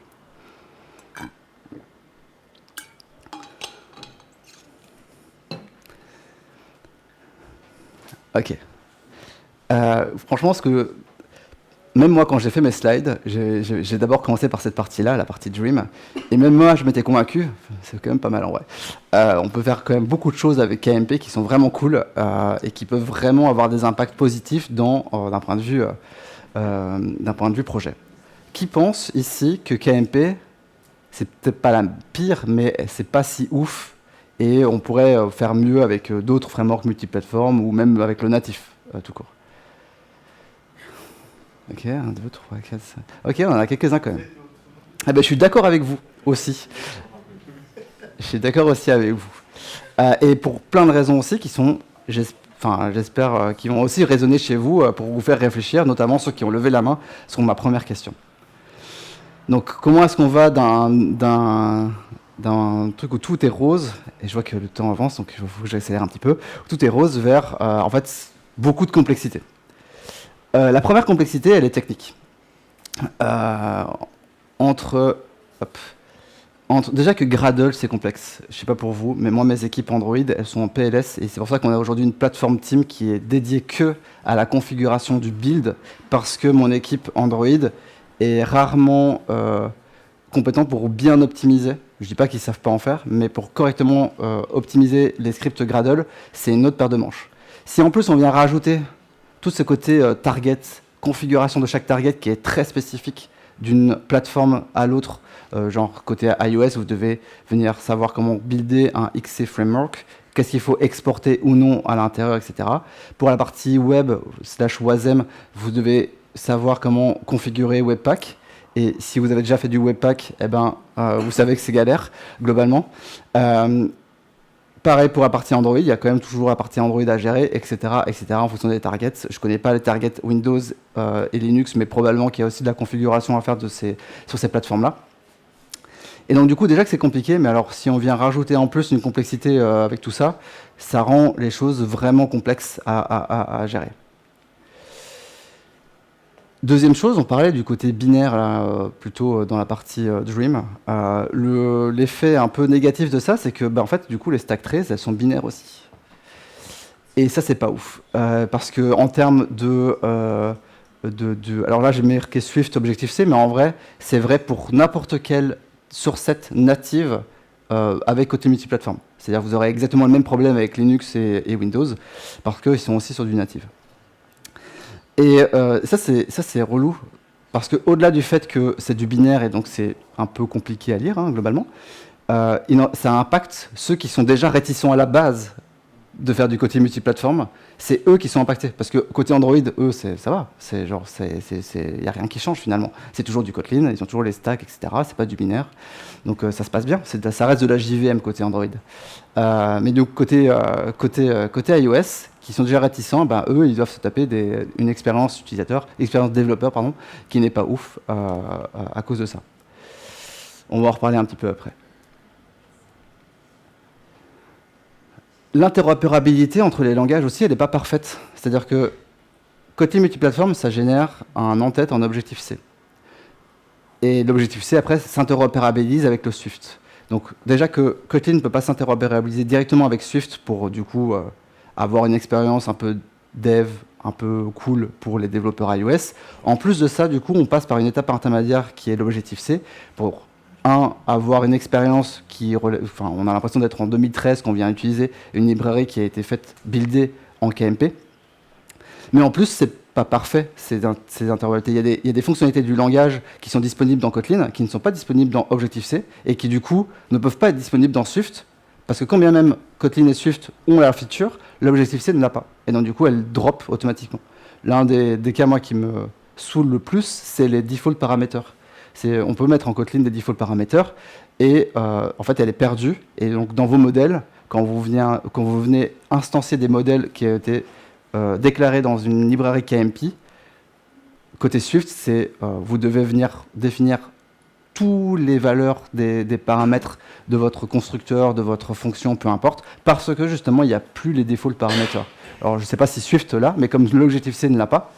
Ok. Franchement, même moi, quand j'ai fait mes slides, j'ai d'abord commencé par cette partie-là, la partie Dream. Et même moi, je m'étais convaincu, c'est quand même pas mal en vrai. On peut faire quand même beaucoup de choses avec KMP qui sont vraiment cool et qui peuvent vraiment avoir des impacts positifs d'un point de vue projet. Qui pense ici que KMP, c'est peut-être pas la pire, mais c'est pas si ouf et on pourrait faire mieux avec d'autres frameworks multiplateformes ou même avec le natif tout court? Ok, 1, 2, 3, 4, 5. Ok, on en a quelques-uns quand même. Je suis d'accord avec vous aussi. Je suis d'accord aussi avec vous. Et pour plein de raisons aussi qui sont, j'espère, qui vont aussi résonner chez vous pour vous faire réfléchir, notamment ceux qui ont levé la main sur ma première question. Donc, comment est-ce qu'on va d'un truc où tout est rose, et je vois que le temps avance, donc il faut que j'accélère un petit peu, tout est rose vers, en fait, beaucoup de complexité. La première complexité, elle est technique. Déjà que Gradle, c'est complexe. Je ne sais pas pour vous, mais moi, mes équipes Android, elles sont en PLS, et c'est pour ça qu'on a aujourd'hui une plateforme team qui est dédiée que à la configuration du build, parce que mon équipe Android est rarement compétente pour bien optimiser. Je ne dis pas qu'ils ne savent pas en faire, mais pour correctement optimiser les scripts Gradle, c'est une autre paire de manches. Si en plus on vient rajouter tout ce côté target, configuration de chaque target qui est très spécifique d'une plateforme à l'autre, genre côté iOS, vous devez venir savoir comment builder un XC framework, qu'est-ce qu'il faut exporter ou non à l'intérieur, etc. Pour la partie web /wasm, vous devez savoir comment configurer Webpack. Et si vous avez déjà fait du Webpack, vous savez que c'est galère, globalement. Pareil pour la partie Android, il y a quand même toujours la partie Android à gérer, etc., en fonction des targets. Je ne connais pas les targets Windows et Linux, mais probablement qu'il y a aussi de la configuration à faire sur ces plateformes-là. Et donc du coup, déjà que c'est compliqué, mais alors si on vient rajouter en plus une complexité avec tout ça, ça rend les choses vraiment complexes à gérer. Deuxième chose, on parlait du côté binaire, là, plutôt dans la partie Dream. L'effet un peu négatif de ça, c'est que en fait, du coup, les stack trays, elles sont binaires aussi. Et ça, c'est pas ouf. Parce que en termes alors là, j'ai marqué Swift Objective-C, mais en vrai, c'est vrai pour n'importe quelle sourcette native avec côté multiplateforme. C'est-à-dire que vous aurez exactement le même problème avec Linux et Windows, parce qu'ils sont aussi sur du native. Et ça, c'est relou, parce qu'au-delà du fait que c'est du binaire, et donc c'est un peu compliqué à lire, hein, globalement, ça impacte ceux qui sont déjà réticents à la base de faire du côté multiplateforme, c'est eux qui sont impactés. Parce que côté Android, eux, ça va. Il n'y a rien qui change finalement. C'est toujours du Kotlin, ils ont toujours les stacks, etc. C'est pas du binaire. Donc ça se passe bien. Ça reste de la JVM côté Android. Mais donc côté iOS, qui sont déjà réticents, eux, ils doivent se taper une expérience utilisateur, expérience développeur, pardon, qui n'est pas ouf à cause de ça. On va en reparler un petit peu après. L'interopérabilité entre les langages aussi, elle n'est pas parfaite. C'est-à-dire que côté multiplateforme, ça génère un en-tête en Objective-C. Et l'Objective-C, après, s'interopérabilise avec le Swift. Donc déjà que Kotlin ne peut pas s'interopérabiliser directement avec Swift pour, du coup, avoir une expérience un peu dev, un peu cool pour les développeurs iOS. En plus de ça, du coup, on passe par une étape intermédiaire qui est l'Objective-C pour avoir une expérience on a l'impression d'être en 2013, qu'on vient utiliser une librairie qui a été faite, buildée en KMP. Mais en plus, c'est pas parfait, ces intervallités. Il y a des fonctionnalités du langage qui sont disponibles dans Kotlin, qui ne sont pas disponibles dans Objective-C, et qui, du coup, ne peuvent pas être disponibles dans Swift, parce que quand bien même Kotlin et Swift ont la feature, l'Objective-C ne l'a pas. Et donc, du coup, elle drop automatiquement. L'un des cas, moi, qui me saoule le plus, c'est les default parameters. On peut mettre en Kotlin des default parameters et en fait elle est perdue, et donc dans vos modèles, quand vous venez instancier des modèles qui ont été déclarés dans une librairie KMP, côté Swift, vous devez venir définir toutes les valeurs des paramètres de votre constructeur, de votre fonction, peu importe, parce que justement il n'y a plus les default parameters. Alors je ne sais pas si Swift l'a, mais comme l'Objective-C ne l'a pas,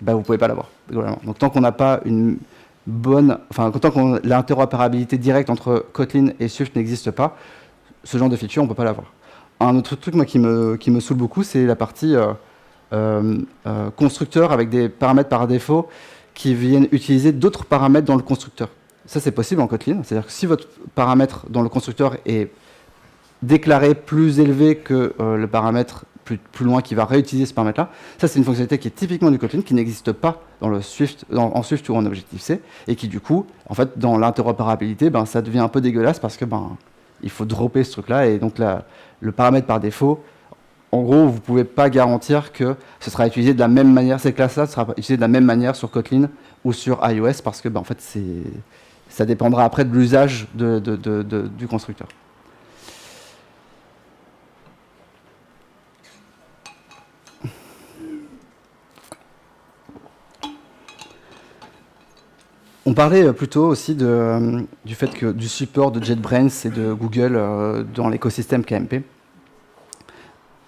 vous ne pouvez pas l'avoir. Donc tant qu'on n'a pas une tant que l'interopérabilité directe entre Kotlin et Swift n'existe pas, ce genre de feature, on ne peut pas l'avoir. Un autre truc moi, qui me saoule beaucoup, c'est la partie constructeur avec des paramètres par défaut qui viennent utiliser d'autres paramètres dans le constructeur. Ça, c'est possible en Kotlin. C'est-à-dire que si votre paramètre dans le constructeur est déclaré plus élevé que le paramètre plus loin qui va réutiliser ce paramètre-là. Ça, c'est une fonctionnalité qui est typiquement du Kotlin, qui n'existe pas dans en Swift ou en Objective-C, et qui, du coup, en fait, dans l'interopérabilité, ça devient un peu dégueulasse parce que il faut dropper ce truc-là, et donc le paramètre par défaut, en gros, vous ne pouvez pas garantir que ce sera utilisé de la même manière, cette classe-là sera utilisée de la même manière sur Kotlin ou sur iOS, parce que, en fait, ça dépendra après de l'usage du constructeur. On parlait plutôt aussi du fait que du support de JetBrains et de Google dans l'écosystème KMP.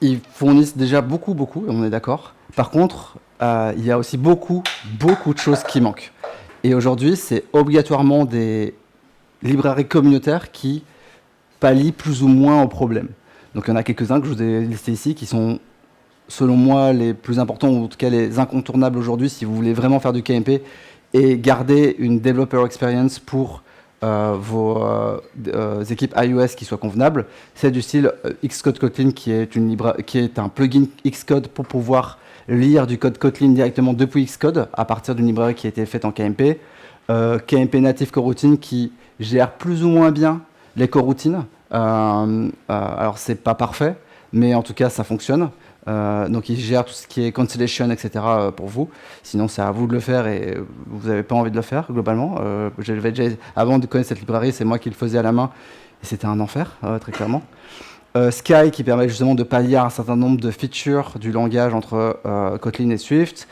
Ils fournissent déjà beaucoup, on est d'accord. Par contre, il y a aussi beaucoup de choses qui manquent. Et aujourd'hui, c'est obligatoirement des librairies communautaires qui pallient plus ou moins au problème. Donc il y en a quelques-uns que je vous ai listés ici qui sont, selon moi, les plus importants, ou en tout cas les incontournables aujourd'hui si vous voulez vraiment faire du KMP et garder une developer experience pour vos équipes iOS qui soient convenables. C'est du style Xcode Kotlin qui est un plugin Xcode pour pouvoir lire du code Kotlin directement depuis Xcode à partir d'une librairie qui a été faite en KMP. KMP Native Coroutine qui gère plus ou moins bien les coroutines. Alors c'est pas parfait, mais en tout cas ça fonctionne. Donc il gère tout ce qui est cancellation, etc. pour vous. Sinon c'est à vous de le faire et vous n'avez pas envie de le faire globalement. Avant de connaître cette librairie, c'est moi qui le faisais à la main et c'était un enfer, très clairement. Sky qui permet justement de pallier un certain nombre de features du langage entre Kotlin et Swift.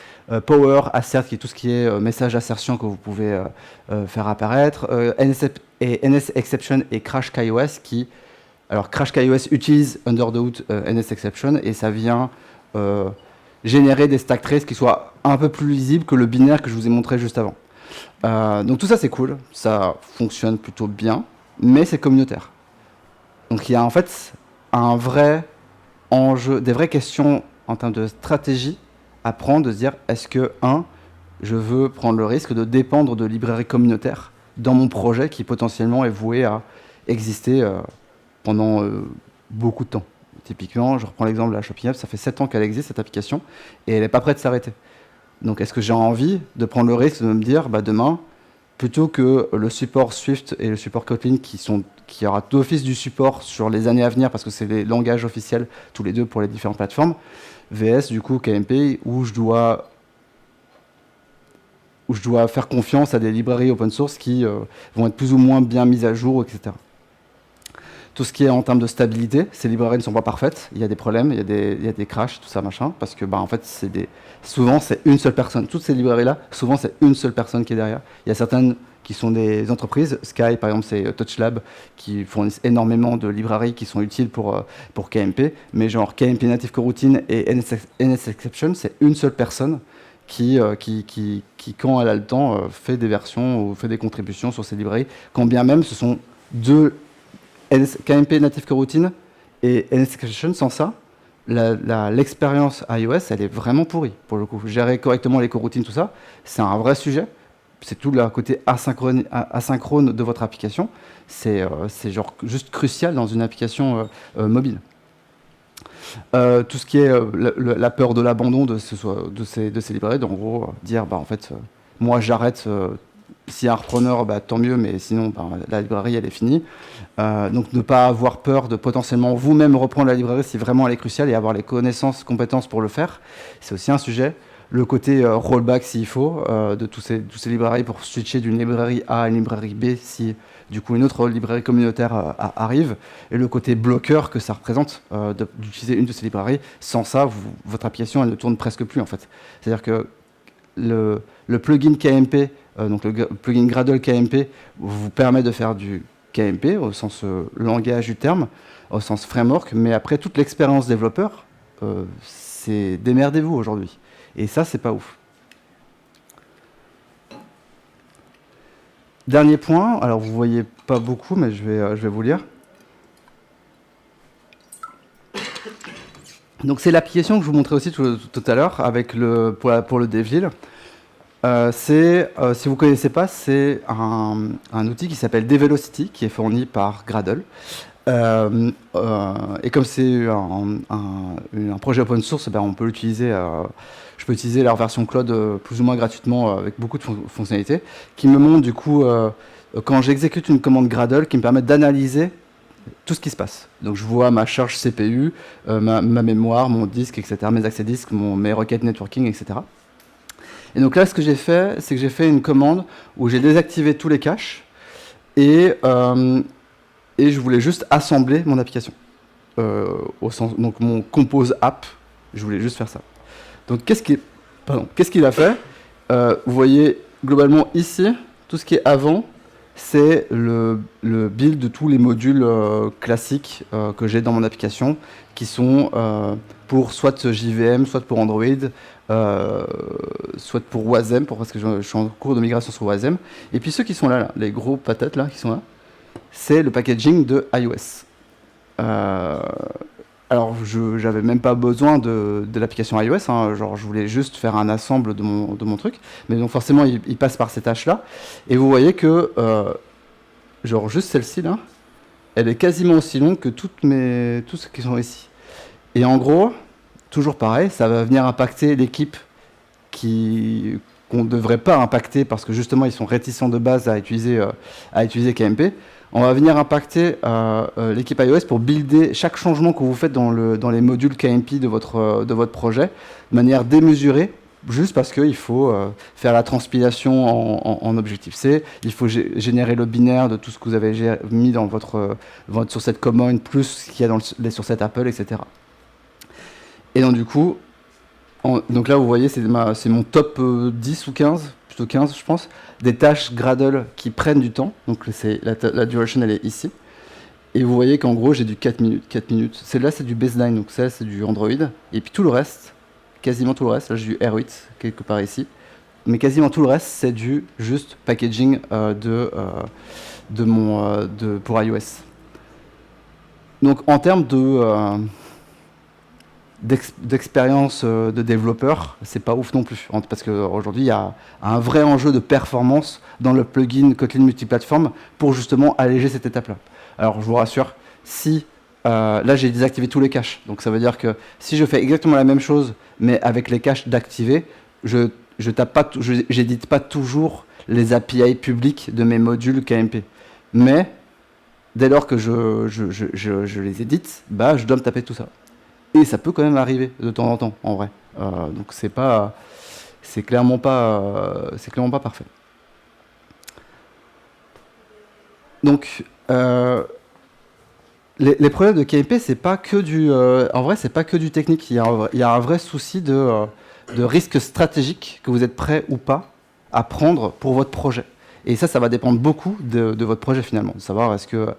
Power, Assert qui est tout ce qui est message assertion que vous pouvez faire apparaître. NSException et CrashKaiOS qui... Alors CrashKaiOS utilise under the hood NSException et ça vient générer des stack traces qui soient un peu plus lisibles que le binaire que je vous ai montré juste avant. Donc tout ça c'est cool, ça fonctionne plutôt bien, mais c'est communautaire. Donc il y a en fait un vrai enjeu, des vraies questions en termes de stratégie à prendre, de se dire est-ce que, je veux prendre le risque de dépendre de librairies communautaires dans mon projet qui potentiellement est voué à exister pendant beaucoup de temps. Typiquement, je reprends l'exemple de la Shopping App, ça fait 7 ans qu'elle existe cette application et elle n'est pas prête de s'arrêter. Donc est-ce que j'ai envie de prendre le risque de me dire demain, plutôt que le support Swift et le support Kotlin qui aura d'office du support sur les années à venir parce que c'est les langages officiels tous les deux pour les différentes plateformes, VS du coup KMP où je dois faire confiance à des librairies open source qui vont être plus ou moins bien mises à jour, etc. Tout ce qui est en termes de stabilité, ces librairies ne sont pas parfaites, il y a des problèmes, il y a des crashs, tout ça, machin, parce que en fait, souvent c'est une seule personne. Toutes ces librairies-là, souvent c'est une seule personne qui est derrière. Il y a certaines qui sont des entreprises, Sky par exemple, c'est TouchLab, qui fournissent énormément de librairies qui sont utiles pour KMP, mais genre KMP Native Coroutine et NSException, c'est une seule personne qui, quand elle a le temps, fait des versions ou fait des contributions sur ces librairies, quand bien même ce sont deux KMP Native Coroutine et NSException. Sans ça, l'expérience iOS, elle est vraiment pourrie, pour le coup. Gérer correctement les coroutines, tout ça, c'est un vrai sujet. C'est tout le côté asynchrone de votre application. C'est genre juste crucial dans une application mobile. Tout ce qui est la peur de l'abandon de ces librairies, en gros, dire, en fait, moi j'arrête, s'il y a un repreneur, tant mieux, mais sinon, la librairie, elle est finie. Donc ne pas avoir peur de potentiellement vous-même reprendre la librairie si vraiment elle est cruciale et avoir les connaissances, compétences pour le faire, c'est aussi un sujet. Le côté rollback s'il faut, de tous ces librairies pour switcher d'une librairie A à une librairie B si du coup une autre librairie communautaire arrive, et le côté bloqueur que ça représente d'utiliser une de ces librairies. Sans ça, votre application elle ne tourne presque plus en fait. C'est-à-dire que le plugin KMP, donc le plugin Gradle KMP, vous permet de faire du KMP au sens langage du terme, au sens framework, mais après toute l'expérience développeur, c'est démerdez-vous aujourd'hui. Et ça, c'est pas ouf. Dernier point, alors vous voyez pas beaucoup, mais je vais vous lire. Donc c'est l'application que je vous montrais aussi tout à l'heure avec pour le DevGil. Si vous ne connaissez pas, c'est un outil qui s'appelle Develocity, qui est fourni par Gradle. Et comme c'est un projet open source, on peut l'utiliser. Je peux utiliser leur version cloud plus ou moins gratuitement avec beaucoup de fonctionnalités, qui me montrent du coup quand j'exécute une commande Gradle, qui me permet d'analyser tout ce qui se passe. Donc je vois ma charge CPU, ma mémoire, mon disque, etc., mes accès disques, mes requêtes networking, etc. Et donc là, ce que j'ai fait, c'est que j'ai fait une commande où j'ai désactivé tous les caches et je voulais juste assembler mon application. Donc mon compose app, je voulais juste faire ça. Donc qu'est-ce qu'il a fait? Vous voyez globalement ici, tout ce qui est avant, c'est le build de tous les modules classiques que j'ai dans mon application, qui sont pour soit JVM, soit pour Android, soit pour Wasm, parce que je suis en cours de migration sur Wasm. Et puis ceux qui sont là, les gros patates là, qui sont là, c'est le packaging de iOS. Alors, j'avais même pas besoin de l'application iOS, hein, genre je voulais juste faire un ensemble de mon truc, mais donc forcément il passe par ces tâches-là, et vous voyez que, genre juste celle-ci là, elle est quasiment aussi longue que tous ceux qui sont ici. Et en gros, toujours pareil, ça va venir impacter l'équipe qu'on ne devrait pas impacter parce que justement ils sont réticents de base à utiliser KMP. On va venir impacter l'équipe iOS pour builder chaque changement que vous faites dans les modules KMP de votre projet de manière démesurée, juste parce qu'il faut faire la transpilation en Objective-C, il faut générer le binaire de tout ce que vous avez mis dans votre source common, plus ce qu'il y a dans les sources Apple, etc. Et donc du coup, donc là vous voyez, c'est mon top 10 ou 15, plutôt 15 je pense, des tâches Gradle qui prennent du temps. Donc la duration elle est ici. Et vous voyez qu'en gros j'ai du 4 minutes. Celle-là c'est du baseline, donc ça c'est du Android. Et puis tout le reste, quasiment tout le reste, là j'ai du R8 quelque part ici, mais quasiment tout le reste c'est du juste packaging pour iOS. Donc en termes d'expérience de développeur, c'est pas ouf non plus, parce qu'aujourd'hui il y a un vrai enjeu de performance dans le plugin Kotlin multiplateforme pour justement alléger cette étape-là. Alors je vous rassure, si là j'ai désactivé tous les caches, donc ça veut dire que si je fais exactement la même chose mais avec les caches d'activer, je j'édite pas toujours les API publics de mes modules KMP, mais dès lors que je les édite, bah je dois me taper tout ça. Et ça peut quand même arriver de temps en temps, en vrai. Donc c'est clairement pas parfait. Donc les problèmes de KMP, c'est pas que en vrai, c'est pas que du technique. Il y a un vrai souci de risque stratégique que vous êtes prêt ou pas à prendre pour votre projet. Et ça va dépendre beaucoup de votre projet finalement, de savoir est-ce que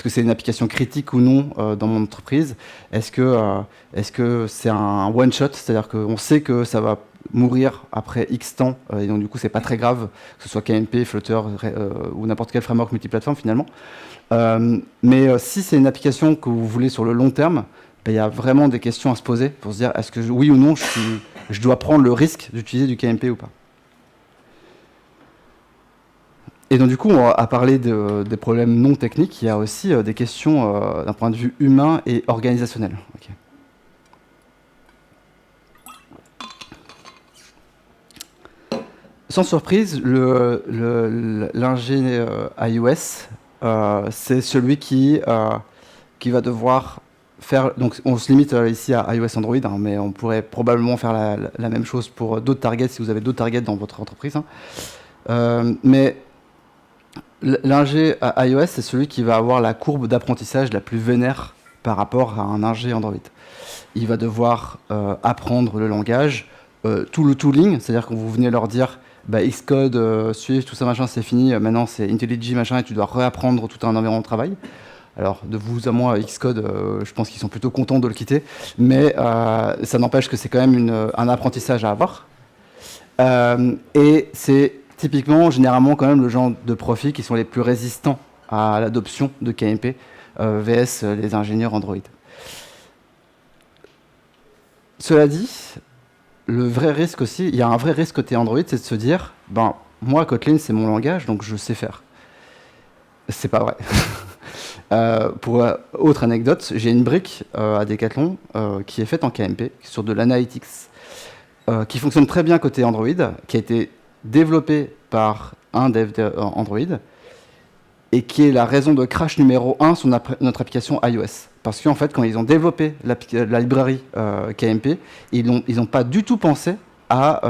c'est une application critique ou non dans mon entreprise, est-ce que c'est un one shot, c'est-à-dire qu'on sait que ça va mourir après X temps, et donc du coup c'est pas très grave, que ce soit KMP, Flutter ou n'importe quel framework multiplateforme finalement. Mais si c'est une application que vous voulez sur le long terme, il y a vraiment des questions à se poser pour se dire est-ce que oui ou non je dois prendre le risque d'utiliser du KMP ou pas. Et donc du coup, à parler des problèmes non techniques, il y a aussi des questions d'un point de vue humain et organisationnel. Okay. Sans surprise, l'ingé iOS, c'est celui qui va devoir faire... Donc on se limite ici à iOS Android, hein, mais on pourrait probablement faire la même chose pour d'autres targets, si vous avez d'autres targets dans votre entreprise. Hein. Mais l'ingé à iOS, c'est celui qui va avoir la courbe d'apprentissage la plus vénère par rapport à un ingé Android. Il va devoir apprendre le langage, tout le tooling, c'est-à-dire quand vous venez leur dire Xcode, Swift, tout ça machin, c'est fini, maintenant c'est IntelliJ machin, et tu dois réapprendre tout un environnement de travail. Alors, de vous à moi, Xcode, je pense qu'ils sont plutôt contents de le quitter, mais ça n'empêche que c'est quand même un apprentissage à avoir. Et c'est typiquement, généralement, quand même, le genre de profils qui sont les plus résistants à l'adoption de KMP, VS les ingénieurs Android. Cela dit, le vrai risque aussi, il y a un vrai risque côté Android, c'est de se dire, moi, Kotlin, c'est mon langage, donc je sais faire. C'est pas vrai. Pour autre anecdote, j'ai une brique à Decathlon qui est faite en KMP, sur de l'analytics, qui fonctionne très bien côté Android, qui a été développé par un dev Android et qui est la raison de crash numéro 1 sur notre application iOS. Parce qu'en fait, quand ils ont développé la librairie KMP, ils n'ont pas du tout pensé à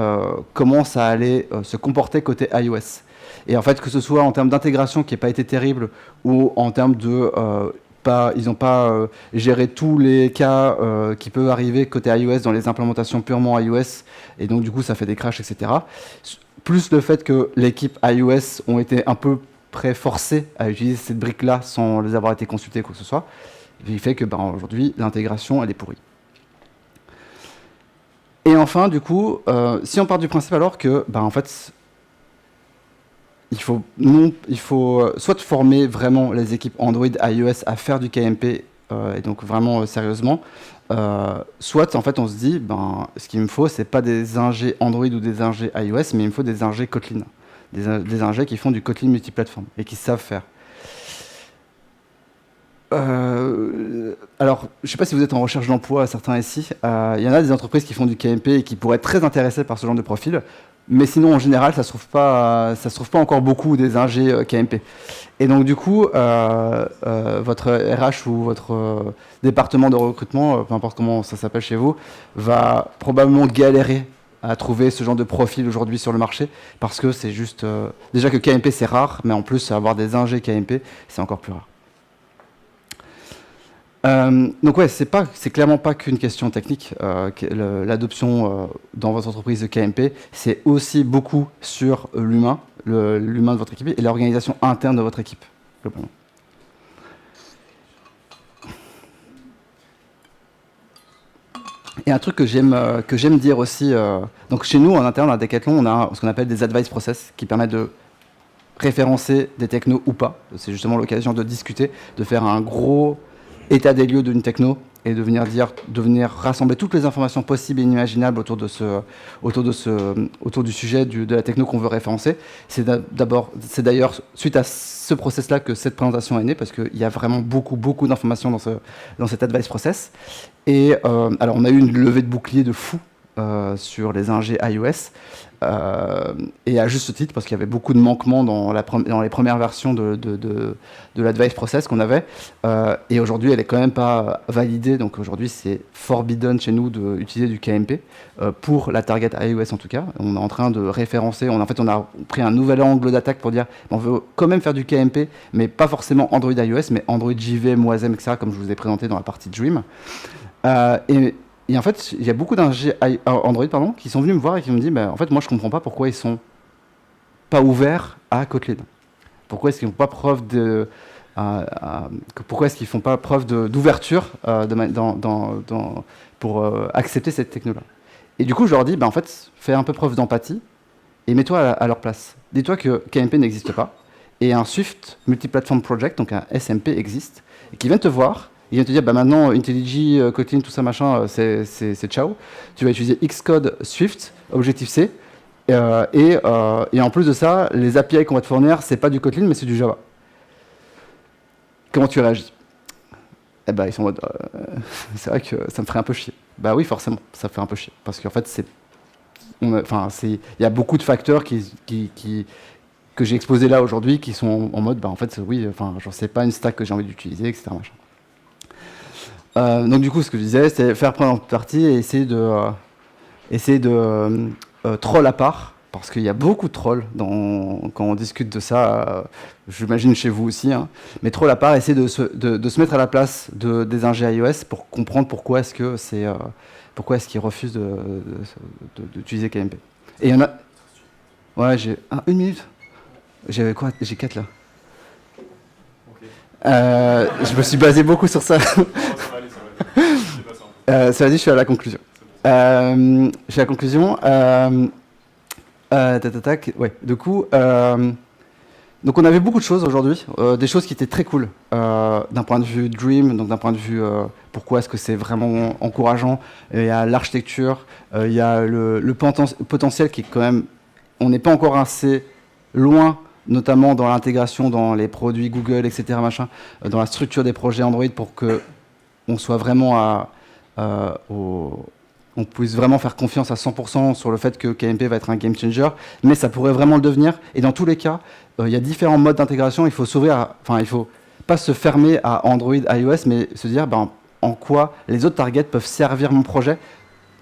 comment ça allait se comporter côté iOS. Et en fait, que ce soit en termes d'intégration qui n'a pas été terrible ou en termes de... ils n'ont pas géré tous les cas qui peuvent arriver côté iOS dans les implémentations purement iOS, et donc du coup ça fait des crashs, etc. Plus le fait que l'équipe iOS ont été un peu près forcés à utiliser cette brique-là sans les avoir été consultés, quoi que ce soit, il fait que aujourd'hui l'intégration elle est pourrie. Et enfin, du coup, si on part du principe alors que, en fait, il faut soit former vraiment les équipes Android, iOS à faire du KMP, et donc vraiment sérieusement, soit en fait on se dit, ce qu'il me faut, c'est pas des ingés Android ou des ingés iOS, mais il me faut des ingés Kotlin, des ingés qui font du Kotlin multiplateforme et qui savent faire. Alors, je ne sais pas si vous êtes en recherche d'emploi, certains ici. Il y en a des entreprises qui font du KMP et qui pourraient être très intéressées par ce genre de profil. Mais sinon, en général, ça ne se trouve pas encore beaucoup des ingés KMP. Et donc, du coup, votre RH ou votre département de recrutement, peu importe comment ça s'appelle chez vous, va probablement galérer à trouver ce genre de profil aujourd'hui sur le marché, parce que c'est juste... déjà que KMP, c'est rare, mais en plus, avoir des ingés KMP, c'est encore plus rare. Donc ouais, c'est clairement pas qu'une question technique, l'adoption dans votre entreprise de KMP, c'est aussi beaucoup sur l'humain de votre équipe et l'organisation interne de votre équipe. Et un truc que j'aime dire aussi, donc chez nous en interne à Decathlon, on a ce qu'on appelle des advice process qui permettent de référencer des technos ou pas. C'est justement l'occasion de discuter, de faire un gros état des lieux d'une techno et de venir rassembler toutes les informations possibles et inimaginables autour du sujet de la techno qu'on veut référencer. C'est d'ailleurs suite à ce process-là que cette présentation est née, parce qu'il y a vraiment beaucoup d'informations dans cet advice process. Et alors on a eu une levée de bouclier de fou sur les ingés iOS, et à juste titre, parce qu'il y avait beaucoup de manquements dans les premières versions de l'advice process qu'on avait, et aujourd'hui elle est quand même pas validée, donc aujourd'hui c'est forbidden chez nous d'utiliser du KMP pour la target iOS en tout cas. On est en train de référencer, on a pris un nouvel angle d'attaque pour dire on veut quand même faire du KMP, mais pas forcément Android iOS, mais Android JVM, OASM, etc., comme je vous ai présenté dans la partie Dream. Et en fait, il y a beaucoup d'ingés Android qui sont venus me voir et qui me disent en fait, moi, je comprends pas pourquoi ils sont pas ouverts à Kotlin. Pourquoi est-ce qu'ils font pas preuve d'ouverture pour accepter cette techno-là. Et du coup, je leur dis, en fait, fais un peu preuve d'empathie et mets-toi à leur place. Dis-toi que KMP n'existe pas et un Swift Multiplatform Project, donc un SMP, existe et qui vient te voir. Il vient te dire, maintenant, IntelliJ, Kotlin, tout ça, machin, c'est ciao. Tu vas utiliser Xcode, Swift, Objective-C. Et en plus de ça, les API qu'on va te fournir, c'est pas du Kotlin, mais c'est du Java. Comment tu réagis? Ils sont en mode, c'est vrai que ça me ferait un peu chier. Bah oui, forcément, ça fait un peu chier. Parce qu'en fait, il y a beaucoup de facteurs que j'ai exposés là aujourd'hui qui sont en mode, en fait, oui, genre, c'est pas une stack que j'ai envie d'utiliser, etc. Machin. Donc du coup, ce que je disais, c'est faire prendre en partie et essayer de troll à part, parce qu'il y a beaucoup de trolls quand on discute de ça, j'imagine chez vous aussi, hein, mais troll à part, essayer de se mettre à la place des ingés iOS pour comprendre pourquoi est-ce qu'ils refusent d'utiliser KMP. Et il y en a... Ouais, j'ai... une minute. J'avais quoi? J'ai 4 là. Je me suis basé beaucoup sur ça. Cela dit, je suis à la conclusion. Ouais, du coup, donc on avait beaucoup de choses aujourd'hui, des choses qui étaient très cool d'un point de vue Dream, donc d'un point de vue pourquoi est-ce que c'est vraiment encourageant. Il y a l'architecture, il y a le potentiel qui est quand même, on n'est pas encore assez loin, notamment dans l'intégration dans les produits Google, etc., machin, dans la structure des projets Android pour que on soit vraiment on puisse vraiment faire confiance à 100% sur le fait que KMP va être un game changer, mais ça pourrait vraiment le devenir. Et dans tous les cas, il y a différents modes d'intégration. Il faut il faut pas se fermer à Android, iOS, mais se dire en quoi les autres targets peuvent servir mon projet,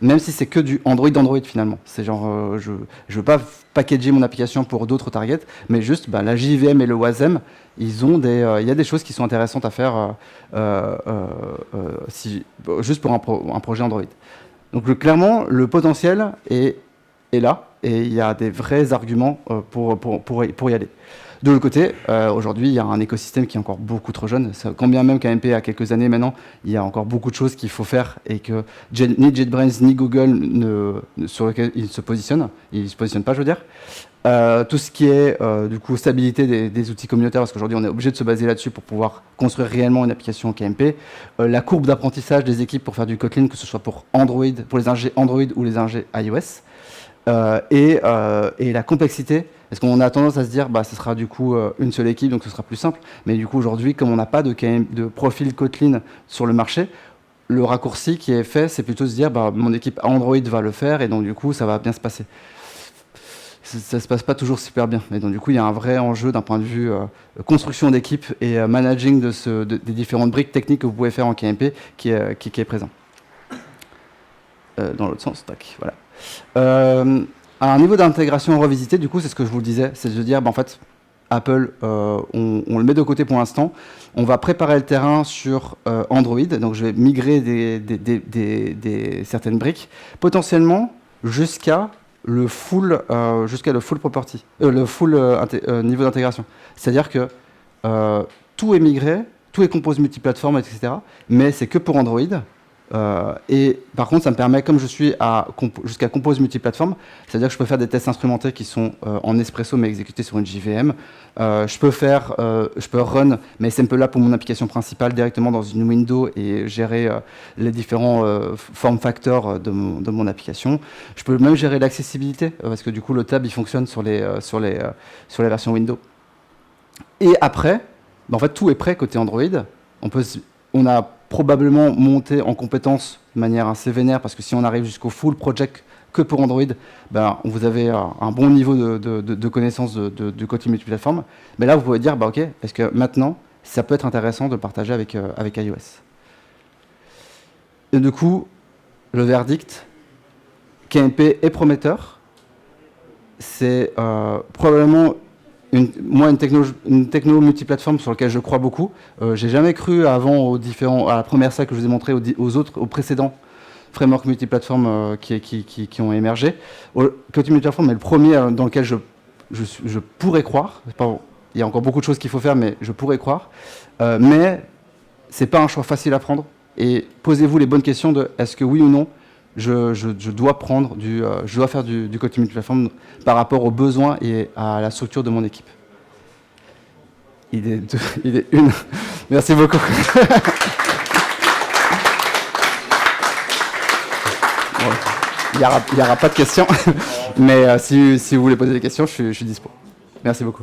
même si c'est que du Android finalement. C'est genre, je veux pas packager mon application pour d'autres targets, mais juste la JVM et le WASM, il y a des choses qui sont intéressantes à faire juste pour un projet Android. Donc clairement, le potentiel est là, et il y a des vrais arguments pour y aller. De l'autre côté, aujourd'hui, il y a un écosystème qui est encore beaucoup trop jeune. Quand bien même KMP a quelques années maintenant, il y a encore beaucoup de choses qu'il faut faire et que ni JetBrains ni Google sur lesquels ils se positionnent pas, je veux dire. Tout ce qui est du coup stabilité des outils communautaires, parce qu'aujourd'hui on est obligé de se baser là-dessus pour pouvoir construire réellement une application KMP. La courbe d'apprentissage des équipes pour faire du Kotlin, que ce soit pour Android, pour les ingés Android ou les ingés iOS. Et la complexité, parce qu'on a tendance à se dire ce sera du coup une seule équipe, donc ce sera plus simple, mais du coup aujourd'hui, comme on n'a pas de profil Kotlin sur le marché, le raccourci qui est fait, c'est plutôt se dire mon équipe Android va le faire, et donc du coup ça va bien se passer. Ça se passe pas toujours super bien, et donc du coup il y a un vrai enjeu d'un point de vue construction d'équipe et managing des différentes briques techniques que vous pouvez faire en KMP qui est présent. Dans l'autre sens, tac, voilà. À un niveau d'intégration revisité, du coup, c'est ce que je vous disais, c'est de dire, en fait, Apple, on le met de côté pour l'instant. On va préparer le terrain sur Android, donc je vais migrer certaines briques, potentiellement jusqu'à le full property, le full niveau d'intégration. C'est-à-dire que tout est migré, tout est composé multiplateforme, etc. Mais c'est que pour Android. Et par contre, ça me permet, comme je suis jusqu'à compose multiplateforme, c'est-à-dire que je peux faire des tests instrumentés qui sont en Espresso mais exécutés sur une JVM. Je peux run mes samples-là pour mon application principale directement dans une window et gérer les différents form factors de mon application. Je peux même gérer l'accessibilité parce que du coup le tab il fonctionne sur les versions Windows. Et après, en fait tout est prêt côté Android. On a probablement monté en compétences de manière assez vénère parce que si on arrive jusqu'au full project que pour Android, vous avez un bon niveau de connaissance du côté multiplateforme. Mais là, vous pouvez dire, ok, est-ce que maintenant, ça peut être intéressant de partager avec iOS. Et du coup, le verdict, KMP est prometteur. C'est probablement une techno multiplateforme sur laquelle je crois beaucoup. J'ai jamais cru avant à la première salle que je vous ai montré, aux précédents frameworks multiplateformes qui ont émergé. Côté multiplateforme est le premier dans lequel je pourrais croire. Il y a encore beaucoup de choses qu'il faut faire, mais je pourrais croire. Mais c'est pas un choix facile à prendre. Et posez-vous les bonnes questions de est-ce que oui ou non je dois faire du côté multiplateforme par rapport aux besoins et à la structure de mon équipe. Il est une. Merci beaucoup. Il n'y aura pas de questions, mais si vous voulez poser des questions, je suis dispo. Merci beaucoup.